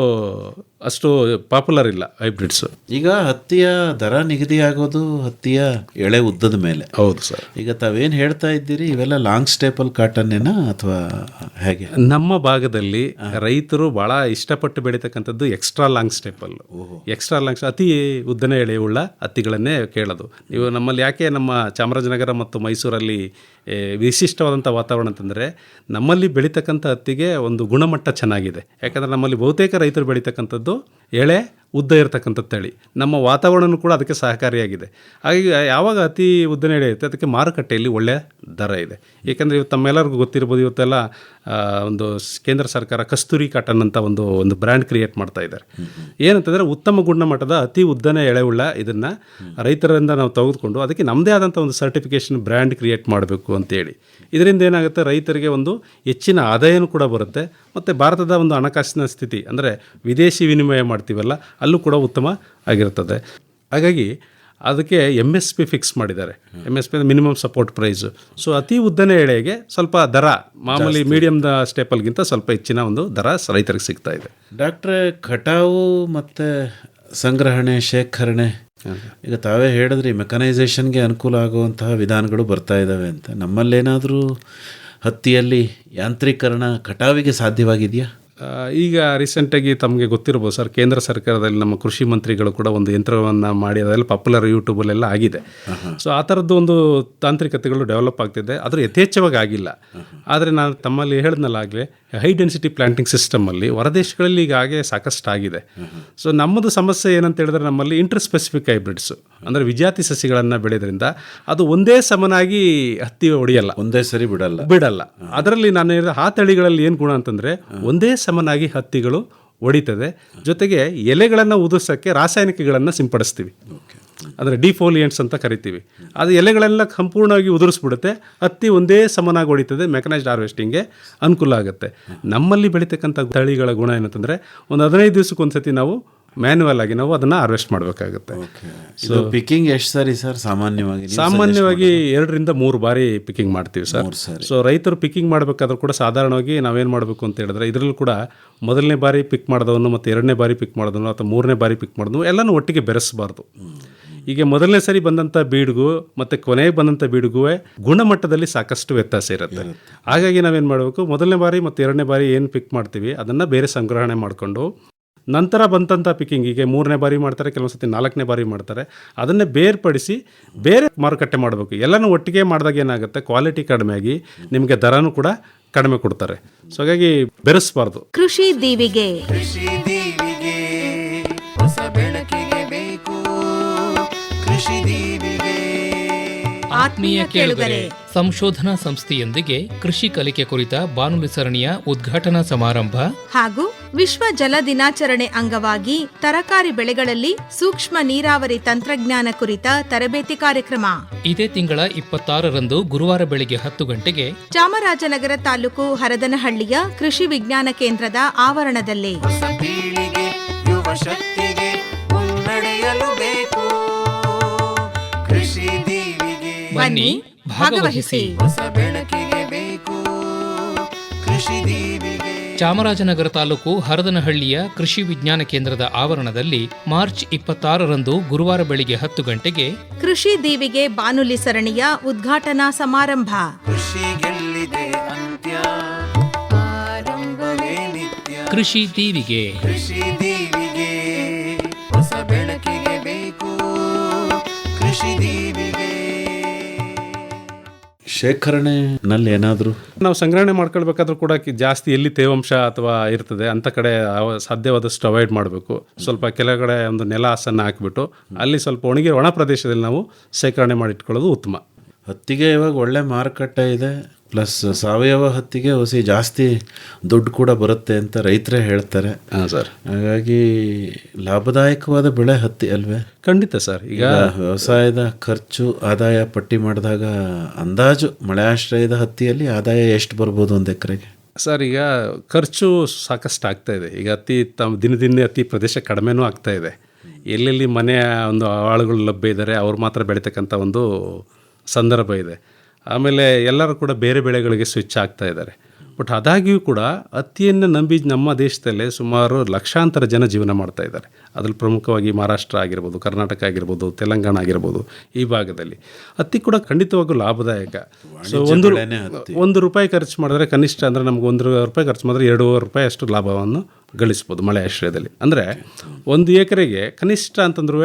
ಅಷ್ಟು ಪಾಪ್ಯುಲರ್ ಇಲ್ಲ ಹೈಬ್ರಿಡ್ಸು. ಈಗ ಹತ್ತಿಯ ದರ ನಿಗದಿ ಆಗೋದು ಹತ್ತಿಯ ಎಳೆ ಉದ್ದದ ಮೇಲೆ. ಹೌದು ಸರ್. ಈಗ ತಾವೇನು ಹೇಳ್ತಾ ಇದ್ದೀರಿ, ಇವೆಲ್ಲ ಲಾಂಗ್ ಸ್ಟೇಪಲ್ ಕಾಟನ್ನೇನಾ ಅಥವಾ ಹೇಗೆ? ನಮ್ಮ ಭಾಗದಲ್ಲಿ ರೈತರು ಭಾಳ ಇಷ್ಟಪಟ್ಟು ಬೆಳೀತಕ್ಕಂಥದ್ದು extra long staple. Extra long ಅತಿ ಉದ್ದನೆ ಎಳೆಯುಳ್ಳ ಹತ್ತಿಗಳನ್ನೇ ಕೇಳೋದು. ನೀವು ನಮ್ಮಲ್ಲಿ ಯಾಕೆ ನಮ್ಮ ಚಾಮರಾಜನಗರ ಮತ್ತು ಮೈಸೂರಲ್ಲಿ ವಿಶಿಷ್ಟವಾದಂಥ ವಾತಾವರಣ ಅಂತಂದರೆ, ನಮ್ಮಲ್ಲಿ ಬೆಳೀತಕ್ಕಂಥ ಹತ್ತಿಗೆ ಒಂದು ಗುಣಮಟ್ಟ ಚೆನ್ನಾಗಿದೆ. ಯಾಕಂದರೆ ನಮ್ಮಲ್ಲಿ ಬಹುತೇಕ ರೈತರು ಬೆಳೀತಕ್ಕಂಥದ್ದು ಎಳೆ ಉದ್ದ ಇರತಕ್ಕಂಥ ತಳಿ. ನಮ್ಮ ವಾತಾವರಣನೂ ಕೂಡ ಅದಕ್ಕೆ ಸಹಕಾರಿಯಾಗಿದೆ. ಹಾಗಾಗಿ ಯಾವಾಗ ಅತಿ ಉದ್ದನೆ ಎಳೆಯುತ್ತೆ ಅದಕ್ಕೆ ಮಾರುಕಟ್ಟೆಯಲ್ಲಿ ಒಳ್ಳೆಯ ದರ ಇದೆ. ಏಕೆಂದರೆ ಇವತ್ತು ತಮ್ಮೆಲ್ಲರಿಗೂ ಗೊತ್ತಿರ್ಬೋದು, ಇವತ್ತೆಲ್ಲ ಒಂದು ಕೇಂದ್ರ ಸರ್ಕಾರ ಕಸ್ತೂರಿ ಕಾಟನ್ ಅಂತ ಒಂದು ಬ್ರ್ಯಾಂಡ್ ಕ್ರಿಯೇಟ್ ಮಾಡ್ತಾ ಇದ್ದಾರೆ. ಏನಂತಂದರೆ ಉತ್ತಮ ಗುಣಮಟ್ಟದ ಅತಿ ಉದ್ದನೆ ಎಳೆವುಳ್ಳ ಇದನ್ನು ರೈತರಿಂದ ನಾವು ತೆಗೆದುಕೊಂಡು ಅದಕ್ಕೆ ನಮ್ಮದೇ ಆದಂಥ ಒಂದು ಸರ್ಟಿಫಿಕೇಷನ್ ಬ್ರ್ಯಾಂಡ್ ಕ್ರಿಯೇಟ್ ಮಾಡಬೇಕು ಅಂತೇಳಿ. ಇದರಿಂದ ಏನಾಗುತ್ತೆ, ರೈತರಿಗೆ ಒಂದು ಹೆಚ್ಚಿನ ಆದಾಯನೂ ಕೂಡ ಬರುತ್ತೆ. ಮತ್ತು ಭಾರತದ ಒಂದು ಹಣಕಾಸಿನ ಸ್ಥಿತಿ, ಅಂದರೆ ವಿದೇಶಿ ವಿನಿಮಯ ಮಾಡ್ತೀವಲ್ಲ, ಅಲ್ಲೂ ಕೂಡ ಉತ್ತಮ ಆಗಿರ್ತದೆ. ಹಾಗಾಗಿ ಅದಕ್ಕೆ MSP ಫಿಕ್ಸ್ ಮಾಡಿದ್ದಾರೆ. MSP minimum support price. So ಅತಿ ಉದ್ದನೆ ಎಳೆಗೆ ಸ್ವಲ್ಪ ದರ ಮಾಮೂಲಿ ಮೀಡಿಯಮ್ದ ಸ್ಟೇಪಲ್ಗಿಂತ ಸ್ವಲ್ಪ ಹೆಚ್ಚಿನ ಒಂದು ದರ ರೈತರಿಗೆ ಸಿಗ್ತಾ ಇದೆ. ಡಾಕ್ಟ್ರೇ, ಕಟಾವು ಮತ್ತು ಸಂಗ್ರಹಣೆ, ಶೇಖರಣೆ ಈಗ ತಾವೇ ಹೇಳಿದ್ರಿ ಮೆಕನೈಸೇಷನ್ಗೆ ಅನುಕೂಲ ಆಗುವಂತಹ ವಿಧಾನಗಳು ಬರ್ತಾ ಇದ್ದಾವೆ ಅಂತ. ನಮ್ಮಲ್ಲೇನಾದರೂ ಹತ್ತಿಯಲ್ಲಿ ಯಾಂತ್ರೀಕರಣ ಕಟಾವಿಗೆ ಸಾಧ್ಯವಾಗಿದೆಯಾ? ಈಗ ರೀಸೆಂಟಾಗಿ ತಮಗೆ ಗೊತ್ತಿರ್ಬೋದು ಸರ್, ಕೇಂದ್ರ ಸರ್ಕಾರದಲ್ಲಿ ನಮ್ಮ ಕೃಷಿ ಮಂತ್ರಿಗಳು ಕೂಡ ಒಂದು ಯಂತ್ರವನ್ನು ಮಾಡಿ ಅದೆಲ್ಲ ಪಾಪ್ಯುಲರ್ ಯೂಟ್ಯೂಬಲ್ಲೆಲ್ಲ ಆಗಿದೆ. ಸೊ ಆ ಥರದ್ದು ಒಂದು ತಾಂತ್ರಿಕತೆಗಳು ಡೆವಲಪ್ ಆಗ್ತಿದೆ, ಆದರೂ ಯಥೇಚ್ಛವಾಗಿ ಆಗಿಲ್ಲ. ಆದರೆ ನಾನು ತಮ್ಮಲ್ಲಿ ಹೇಳಿದ್ನಲ್ಲಾಗಲೇ ಹೈ ಡೆನ್ಸಿಟಿ ಪ್ಲಾಂಟಿಂಗ್ ಸಿಸ್ಟಮಲ್ಲಿ ಹೊರದೇಶಗಳಲ್ಲಿ ಈಗ ಹಾಗೆ ಸಾಕಷ್ಟು ಆಗಿದೆ. ಸೊ ನಮ್ಮದು ಸಮಸ್ಯೆ ಏನಂತ ಹೇಳಿದ್ರೆ, ನಮ್ಮಲ್ಲಿ ಇಂಟರ್ ಸ್ಪೆಸಿಫಿಕ್ ಹೈಬ್ರಿಡ್ಸು ಅಂದರೆ ವಿಜಾತಿ ಸಸಿಗಳನ್ನು ಬೆಳೆಯೋದ್ರಿಂದ ಅದು ಒಂದೇ ಸಮನಾಗಿ ಹತ್ತಿ ಹೊಡೆಯಲ್ಲ, ಒಂದೇ ಸರಿ ಬಿಡಲ್ಲ. ಅದರಲ್ಲಿ ನಾನು ಹೇಳಿದ ಆ ತಳಿಗಳಲ್ಲಿ ಏನು ಗುಣ ಅಂತಂದರೆ ಒಂದೇ ಸಮನಾಗಿ ಹತ್ತಿಗಳು ಹೊಡಿತದೆ. ಜೊತೆಗೆ ಎಲೆಗಳನ್ನು ಉದುರ್ಸೋಕ್ಕೆ ರಾಸಾಯನಿಕಗಳನ್ನು ಸಿಂಪಡಿಸ್ತೀವಿ, ಅಂದರೆ ಡಿಫೋಲಿಯೆಂಟ್ಸ್ ಅಂತ ಕರಿತೀವಿ. ಅದು ಎಲೆಗಳೆಲ್ಲ ಸಂಪೂರ್ಣವಾಗಿ ಉದುರಿಸ್ಬಿಡುತ್ತೆ, ಹತ್ತಿ ಒಂದೇ ಸಮನಾಗಿ ಹೊಡಿತದೆ. ಮೆಕನೈಸ್ಡ್ ಹಾರ್ವೆಸ್ಟಿಂಗ್ಗೆ ಅನುಕೂಲ ಆಗುತ್ತೆ. ನಮ್ಮಲ್ಲಿ ಬೆಳೀತಕ್ಕಂಥ ತಳಿಗಳ ಗುಣ ಏನಂತಂದರೆ ಒಂದು 15 ದಿವಸಕ್ಕೊಂದು ಸತಿ ನಾವು ಮ್ಯಾನ್ಯುವಲ್ ಆಗಿ ನಾವು ಅದನ್ನು ಹಾರ್ವೆಸ್ಟ್ ಮಾಡಬೇಕಾಗುತ್ತೆ. ಸೊ ಪಿಕಿಂಗ್ ಎಷ್ಟು ಸರಿ ಸರ್ ಸಾಮಾನ್ಯವಾಗಿ? 2 ರಿಂದ 3 ಬಾರಿ ಪಿಕಿಂಗ್ ಮಾಡ್ತೀವಿ ಸರ್. ಸೊ ರೈತರು ಪಿಕಿಂಗ್ ಮಾಡಬೇಕಾದ್ರೂ ಕೂಡ ಸಾಧಾರಣವಾಗಿ ನಾವೇನು ಮಾಡಬೇಕು ಅಂತ ಹೇಳಿದ್ರೆ, ಇದರಲ್ಲೂ ಕೂಡ ಮೊದಲನೇ ಬಾರಿ ಪಿಕ್ ಮಾಡಿದವನು ಮತ್ತು 2ನೇ ಬಾರಿ ಪಿಕ್ ಮಾಡಿದವನು ಅಥವಾ 3ನೇ ಬಾರಿ ಪಿಕ್ ಮಾಡಿದವನು ಎಲ್ಲನೂ ಒಟ್ಟಿಗೆ ಬೆರೆಸಬಾರ್ದು. ಈಗ ಮೊದಲನೇ ಸರಿ ಬಂದಂಥ ಬೀಡಿಗೂ ಮತ್ತು ಕೊನೆಗೆ ಬಂದಂಥ ಬೀಡಿಗೂ ಗುಣಮಟ್ಟದಲ್ಲಿ ಸಾಕಷ್ಟು ವ್ಯತ್ಯಾಸ ಇರುತ್ತೆ. ಹಾಗಾಗಿ ನಾವೇನು ಮಾಡಬೇಕು, ಮೊದಲನೇ ಬಾರಿ ಮತ್ತು 2ನೇ ಬಾರಿ ಏನು ಪಿಕ್ ಮಾಡ್ತೀವಿ ಅದನ್ನು ಬೇರೆ ಸಂಗ್ರಹಣೆ ಮಾಡಿಕೊಂಡು ನಂತರ ಬಂದಂಥ ಪಿಕ್ಕಿಂಗಿಗೆ 3ನೇ ಬಾರಿ ಮಾಡ್ತಾರೆ, ಕೆಲವೊಂದು ಸತಿ 4ನೇ ಬಾರಿ ಮಾಡ್ತಾರೆ. ಅದನ್ನೇ ಬೇರ್ಪಡಿಸಿ ಬೇರೆ ಮಾರುಕಟ್ಟೆ ಮಾಡಬೇಕು. ಎಲ್ಲನೂ ಒಟ್ಟಿಗೆ ಮಾಡಿದಾಗ ಏನಾಗುತ್ತೆ, ಕ್ವಾಲಿಟಿ ಕಡಿಮೆ ಆಗಿ ನಿಮಗೆ ದರನೂ ಕೂಡ ಕಡಿಮೆ ಕೊಡ್ತಾರೆ. ಸೊ ಹಾಗಾಗಿ ಬೆರೆಸಬಾರ್ದು. ಕೃಷಿ ದೀವಿಗೆ ಹೊಸ ಬೆಳಕಿಗೆ ಬೇಕು ಕೃಷಿ ದೀವಿಗೆ. ಆತ್ಮೀಯ ಕೇಳುಗರೆ, ಸಂಶೋಧನಾ ಸಂಸ್ಥೆಯೊಂದಿಗೆ ಕೃಷಿ ಕಲಿಕೆ ಕುರಿತ ಬಾನುಲಿ ಸರಣಿಯ ಉದ್ಘಾಟನಾ ಸಮಾರಂಭ ಹಾಗೂ ವಿಶ್ವ ಜಲ ದಿನಾಚರಣೆ ಅಂಗವಾಗಿ ತರಕಾರಿ ಬೆಳೆಗಳಲ್ಲಿ ಸೂಕ್ಷ್ಮ ನೀರಾವರಿ ತಂತ್ರಜ್ಞಾನ ಕುರಿತ ತರಬೇತಿ ಕಾರ್ಯಕ್ರಮ ಇದೇ ತಿಂಗಳ 26ರಂದು ಗುರುವಾರ ಬೆಳಿಗ್ಗೆ 10 ಗಂಟೆಗೆ ಚಾಮರಾಜನಗರ ತಾಲೂಕು ಹರದನಹಳ್ಳಿಯ ಕೃಷಿ ವಿಜ್ಞಾನ ಕೇಂದ್ರದ ಆವರಣದಲ್ಲಿ. ಹೊಸ ಪೀಳಿಗೆ ಯುವ ಶಕ್ತಿಗೆ ಮುನ್ನಡೆಯಲು ಬೇಕು ಕೃಷಿ ದೀವಿಗೆ. ಬನ್ನಿ, ಭಾಗವಹಿಸಿ. ಹೊಸ ಬೆಳಕಿಗೆ ಬೇಕು ಕೃಷಿ ದೀವಿಗೆ. ಚಾಮರಾಜನಗರ ತಾಲೂಕು ಹರದನಹಳ್ಳಿಯ ಕೃಷಿ ವಿಜ್ಞಾನ ಕೇಂದ್ರದ ಆವರಣದಲ್ಲಿ ಮಾರ್ಚ್ 26ರಂದು ಗುರುವಾರ ಬೆಳಿಗ್ಗೆ 10 ಗಂಟೆಗೆ ಕೃಷಿ ದೀವಿಗೆ ಬಾನುಲಿ ಸರಣಿಯ ಉದ್ಘಾಟನಾ ಸಮಾರಂಭ. ಕೃಷಿ ಗೆಲ್ಲಿದೆ ಅಂತ್ಯ ಆರಂಭವೇ ನಿತ್ಯ ಕೃಷಿ ದೀವಿಗೆ. ಕೃಷಿ ದೀವಿಗೆ ಹೊಸ ಬೆಳಕಿಗೆ ಬೇಕು ಕೃಷಿ ದೀವಿಗೆ. ಶೇಖರಣೆನಲ್ಲಿ ಏನಾದರೂ ನಾವು ಸಂಗ್ರಹಣೆ ಮಾಡ್ಕೊಳ್ಬೇಕಾದ್ರೂ ಕೂಡ ಜಾಸ್ತಿ ಎಲ್ಲಿ ತೇವಾಂಶ ಅಥವಾ ಇರ್ತದೆ ಅಂಥ ಕಡೆ ಸಾಧ್ಯವಾದಷ್ಟು ಅವಾಯ್ಡ್ ಮಾಡಬೇಕು. ಸ್ವಲ್ಪ ಕೆಳಗಡೆ ಒಂದು ನೆಲ ಹಾಸನ್ನು ಹಾಕಿಬಿಟ್ಟು ಅಲ್ಲಿ ಸ್ವಲ್ಪ ಒಣ ಪ್ರದೇಶದಲ್ಲಿ ನಾವು ಶೇಖರಣೆ ಮಾಡಿಟ್ಕೊಳ್ಳೋದು ಉತ್ತಮ. ಹತ್ತಿಗೆ ಇವಾಗ ಒಳ್ಳೆ ಮಾರುಕಟ್ಟೆ ಇದೆ, ಪ್ಲಸ್ ಸಾವಯವ ಹತ್ತಿಗೆ ಹೊಸಿ ಜಾಸ್ತಿ ದುಡ್ಡು ಕೂಡ ಬರುತ್ತೆ ಅಂತ ರೈತರೇ ಹೇಳ್ತಾರೆ. ಹಾಂ ಸರ್, ಹಾಗಾಗಿ ಲಾಭದಾಯಕವಾದ ಬೆಳೆ ಹತ್ತಿ ಅಲ್ವೇ? ಖಂಡಿತ ಸರ್. ಈಗ ವ್ಯವಸಾಯದ ಖರ್ಚು ಆದಾಯ ಪಟ್ಟಿ ಮಾಡಿದಾಗ ಅಂದಾಜು ಮಳೆ ಆಶ್ರಯದ ಹತ್ತಿಯಲ್ಲಿ ಆದಾಯ ಎಷ್ಟು ಬರ್ಬೋದು ಒಂದು ಎಕರೆಗೆ? ಸರ್, ಈಗ ಖರ್ಚು ಸಾಕಷ್ಟು ಆಗ್ತಾ ಇದೆ. ಈಗ ದಿನದಿಂದ ಅತಿ ಪ್ರದೇಶ ಕಡಿಮೆನೂ ಆಗ್ತಾ ಇದೆ. ಎಲ್ಲೆಲ್ಲಿ ಮನೆಯ ಒಂದು ಆಳುಗಳು ಲಭ್ಯ ಇದ್ದಾರೆ ಅವ್ರು ಮಾತ್ರ ಬೆಳೀತಕ್ಕಂಥ ಒಂದು ಸಂದರ್ಭ ಇದೆ. ಆಮೇಲೆ ಎಲ್ಲರೂ ಕೂಡ ಬೇರೆ ಬೆಳೆಗಳಿಗೆ ಸ್ವಿಚ್ ಆಗ್ತಾ ಇದ್ದಾರೆ. ಬಟ್ ಆದಾಗ್ಯೂ ಕೂಡ ಹತ್ತಿಯನ್ನು ನಂಬಿ ನಮ್ಮ ದೇಶದಲ್ಲೇ ಸುಮಾರು ಲಕ್ಷಾಂತರ ಜನ ಜೀವನ ಮಾಡ್ತಾ ಇದ್ದಾರೆ. ಅದರಲ್ಲಿ ಪ್ರಮುಖವಾಗಿ ಮಹಾರಾಷ್ಟ್ರ ಆಗಿರ್ಬೋದು, ಕರ್ನಾಟಕ ಆಗಿರ್ಬೋದು, ತೆಲಂಗಾಣ ಆಗಿರ್ಬೋದು, ಈ ಭಾಗದಲ್ಲಿ ಹತ್ತಿ ಕೂಡ ಖಂಡಿತವಾಗೂ ಲಾಭದಾಯಕ. ಸೊ ಒಂದು ರೂಪಾಯಿ ಖರ್ಚು ಮಾಡಿದ್ರೆ ಕನಿಷ್ಠ ಅಂದರೆ ನಮ್ಗೆ 1 ರೂಪಾಯಿ ಖರ್ಚು ಮಾಡಿದ್ರೆ 2.5 ರೂಪಾಯಿ ಅಷ್ಟು ಲಾಭವನ್ನು ಗಳಿಸ್ಬೋದು ಮಳೆ ಆಶ್ರಯದಲ್ಲಿ. ಅಂದರೆ 1 ಎಕರೆಗೆ ಕನಿಷ್ಠ ಅಂತಂದ್ರೂ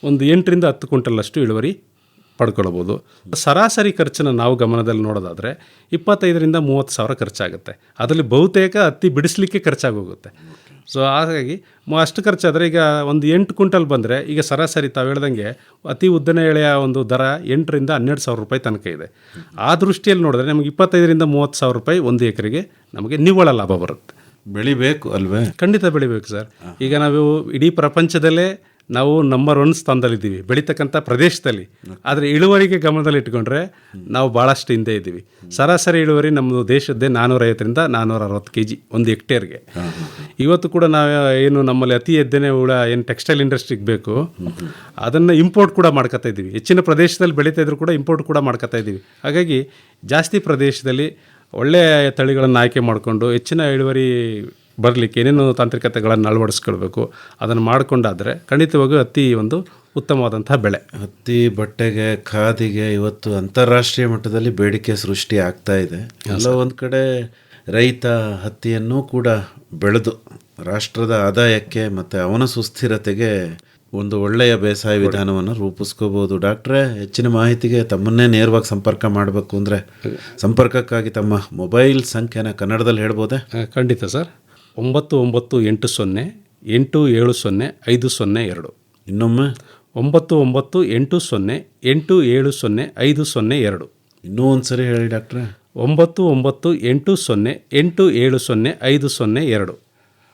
ಒಂದು 8 ರಿಂದ 10 ಕ್ವಿಂಟಲ್ ಅಷ್ಟು ಇಳುವರಿ ಪಡ್ಕೊಳ್ಬೋದು. ಸರಾಸರಿ ಖರ್ಚನ್ನು ನಾವು ಗಮನದಲ್ಲಿ ನೋಡೋದಾದರೆ 25 ರಿಂದ 30 ಸಾವಿರ ಖರ್ಚಾಗುತ್ತೆ. ಅದರಲ್ಲಿ ಬಹುತೇಕ ಹತ್ತಿ ಬಿಡಿಸ್ಲಿಕ್ಕೆ ಖರ್ಚಾಗೋಗುತ್ತೆ. ಸೊ ಹಾಗಾಗಿ ಅಷ್ಟು ಖರ್ಚಾದರೆ ಈಗ ಒಂದು 8 ಕ್ವಿಂಟಲ್ ಬಂದರೆ ಈಗ ಸರಾಸರಿ ತಾವು ಹೇಳ್ದಂಗೆ ಅತಿ ಉದ್ದನೆ ಎಳೆಯ ಒಂದು ದರ 8 ರಿಂದ 12 ಸಾವಿರ ರೂಪಾಯಿ ತನಕ ಇದೆ. ಆ ದೃಷ್ಟಿಯಲ್ಲಿ ನೋಡಿದ್ರೆ ನಮಗೆ 25 ರಿಂದ 30 ಸಾವಿರ ರೂಪಾಯಿ 1 ಎಕರೆಗೆ ನಮಗೆ ನಿವ್ವಳ ಲಾಭ ಬರುತ್ತೆ. ಬೆಳಿಬೇಕು ಅಲ್ವೇ? ಖಂಡಿತ ಬೆಳಿಬೇಕು ಸರ್. ಈಗ ನಾವು ಇಡೀ ಪ್ರಪಂಚದಲ್ಲೇ ನಾವು ನಂಬರ್ 1 ಸ್ಥಾನದಲ್ಲಿದ್ದೀವಿ ಬೆಳೀತಕ್ಕಂಥ ಪ್ರದೇಶದಲ್ಲಿ. ಆದರೆ ಇಳುವರಿಗೆ ಗಮನದಲ್ಲಿ ಇಟ್ಕೊಂಡ್ರೆ ನಾವು ಭಾಳಷ್ಟು ಹಿಂದೆ ಇದ್ದೀವಿ. ಸರಾಸರಿ ಇಳುವರಿ ನಮ್ಮ ದೇಶದ್ದೇ 450 ರಿಂದ 460 kg 1 ಹೆಕ್ಟೇರ್ಗೆ. ಇವತ್ತು ಕೂಡ ನಾವು ಏನು ನಮ್ಮಲ್ಲಿ ಅತಿ ಎದ್ದೆನೆ ಹುಳ ಏನು ಟೆಕ್ಸ್ಟೈಲ್ ಇಂಡಸ್ಟ್ರಿಗೆ ಬೇಕು ಅದನ್ನು ಇಂಪೋರ್ಟ್ ಕೂಡ ಮಾಡ್ಕೊತಾ ಇದ್ದೀವಿ. ಹೆಚ್ಚಿನ ಪ್ರದೇಶದಲ್ಲಿ ಬೆಳೀತಾ ಇದ್ರು ಕೂಡ ಇಂಪೋರ್ಟ್ ಕೂಡ ಮಾಡ್ಕೊತಾ ಇದ್ದೀವಿ. ಹಾಗಾಗಿ ಜಾಸ್ತಿ ಪ್ರದೇಶದಲ್ಲಿ ಒಳ್ಳೆಯ ತಳಿಗಳನ್ನು ಆಯ್ಕೆ ಮಾಡಿಕೊಂಡು ಹೆಚ್ಚಿನ ಇಳುವರಿ ಬರಲಿಕ್ಕೆ ಏನೇನು ತಾಂತ್ರಿಕತೆಗಳನ್ನು ಅಳವಡಿಸ್ಕೊಳ್ಬೇಕು ಅದನ್ನು ಮಾಡಿಕೊಂಡಾದರೆ ಖಂಡಿತವಾಗಿಯೂ ಹತ್ತಿ ಒಂದು ಉತ್ತಮವಾದಂತಹ ಬೆಳೆ. ಹತ್ತಿ ಬಟ್ಟೆಗೆ ಖಾದಿಗೆ ಇವತ್ತು ಅಂತಾರಾಷ್ಟ್ರೀಯ ಮಟ್ಟದಲ್ಲಿ ಬೇಡಿಕೆ ಸೃಷ್ಟಿ ಆಗ್ತಾ ಇದೆ. ಎಲ್ಲೋ ಒಂದು ಕಡೆ ರೈತ ಹತ್ತಿಯನ್ನು ಕೂಡ ಬೆಳೆದು ರಾಷ್ಟ್ರದ ಆದಾಯಕ್ಕೆ ಮತ್ತು ಅವನ ಸುಸ್ಥಿರತೆಗೆ ಒಂದು ಒಳ್ಳೆಯ ಬೇಸಾಯ ವಿಧಾನವನ್ನು ರೂಪಿಸ್ಕೋಬೋದು. ಡಾಕ್ಟ್ರೇ, ಹೆಚ್ಚಿನ ಮಾಹಿತಿಗೆ ತಮ್ಮನ್ನೇ ನೇರವಾಗಿ ಸಂಪರ್ಕ ಮಾಡಬೇಕು ಅಂದರೆ ಸಂಪರ್ಕಕ್ಕಾಗಿ ತಮ್ಮ ಮೊಬೈಲ್ ಸಂಖ್ಯೆನ ಕನ್ನಡದಲ್ಲಿ ಹೇಳ್ಬೋದೇ? ಖಂಡಿತ ಸರ್. 9980870502. ಇನ್ನೊಮ್ಮೆ 9980870502. ಇನ್ನೂ ಒಂದು ಸರಿ ಹೇಳಿ ಡಾಕ್ಟ್ರೇ. 9980870502.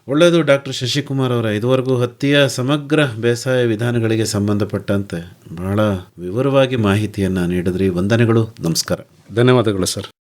ಒಳ್ಳೆಯದು ಡಾಕ್ಟರ್ ಶಶಿಕುಮಾರ್ ಅವರ, ಇದುವರೆಗೂ ಹತ್ತಿಯ ಸಮಗ್ರ ಬೇಸಾಯ ವಿಧಾನಗಳಿಗೆ ಸಂಬಂಧಪಟ್ಟಂತೆ ಬಹಳ ವಿವರವಾಗಿ ಮಾಹಿತಿಯನ್ನು ನೀಡಿದ್ರಿ. ವಂದನೆಗಳು, ನಮಸ್ಕಾರ. ಧನ್ಯವಾದಗಳು ಸರ್.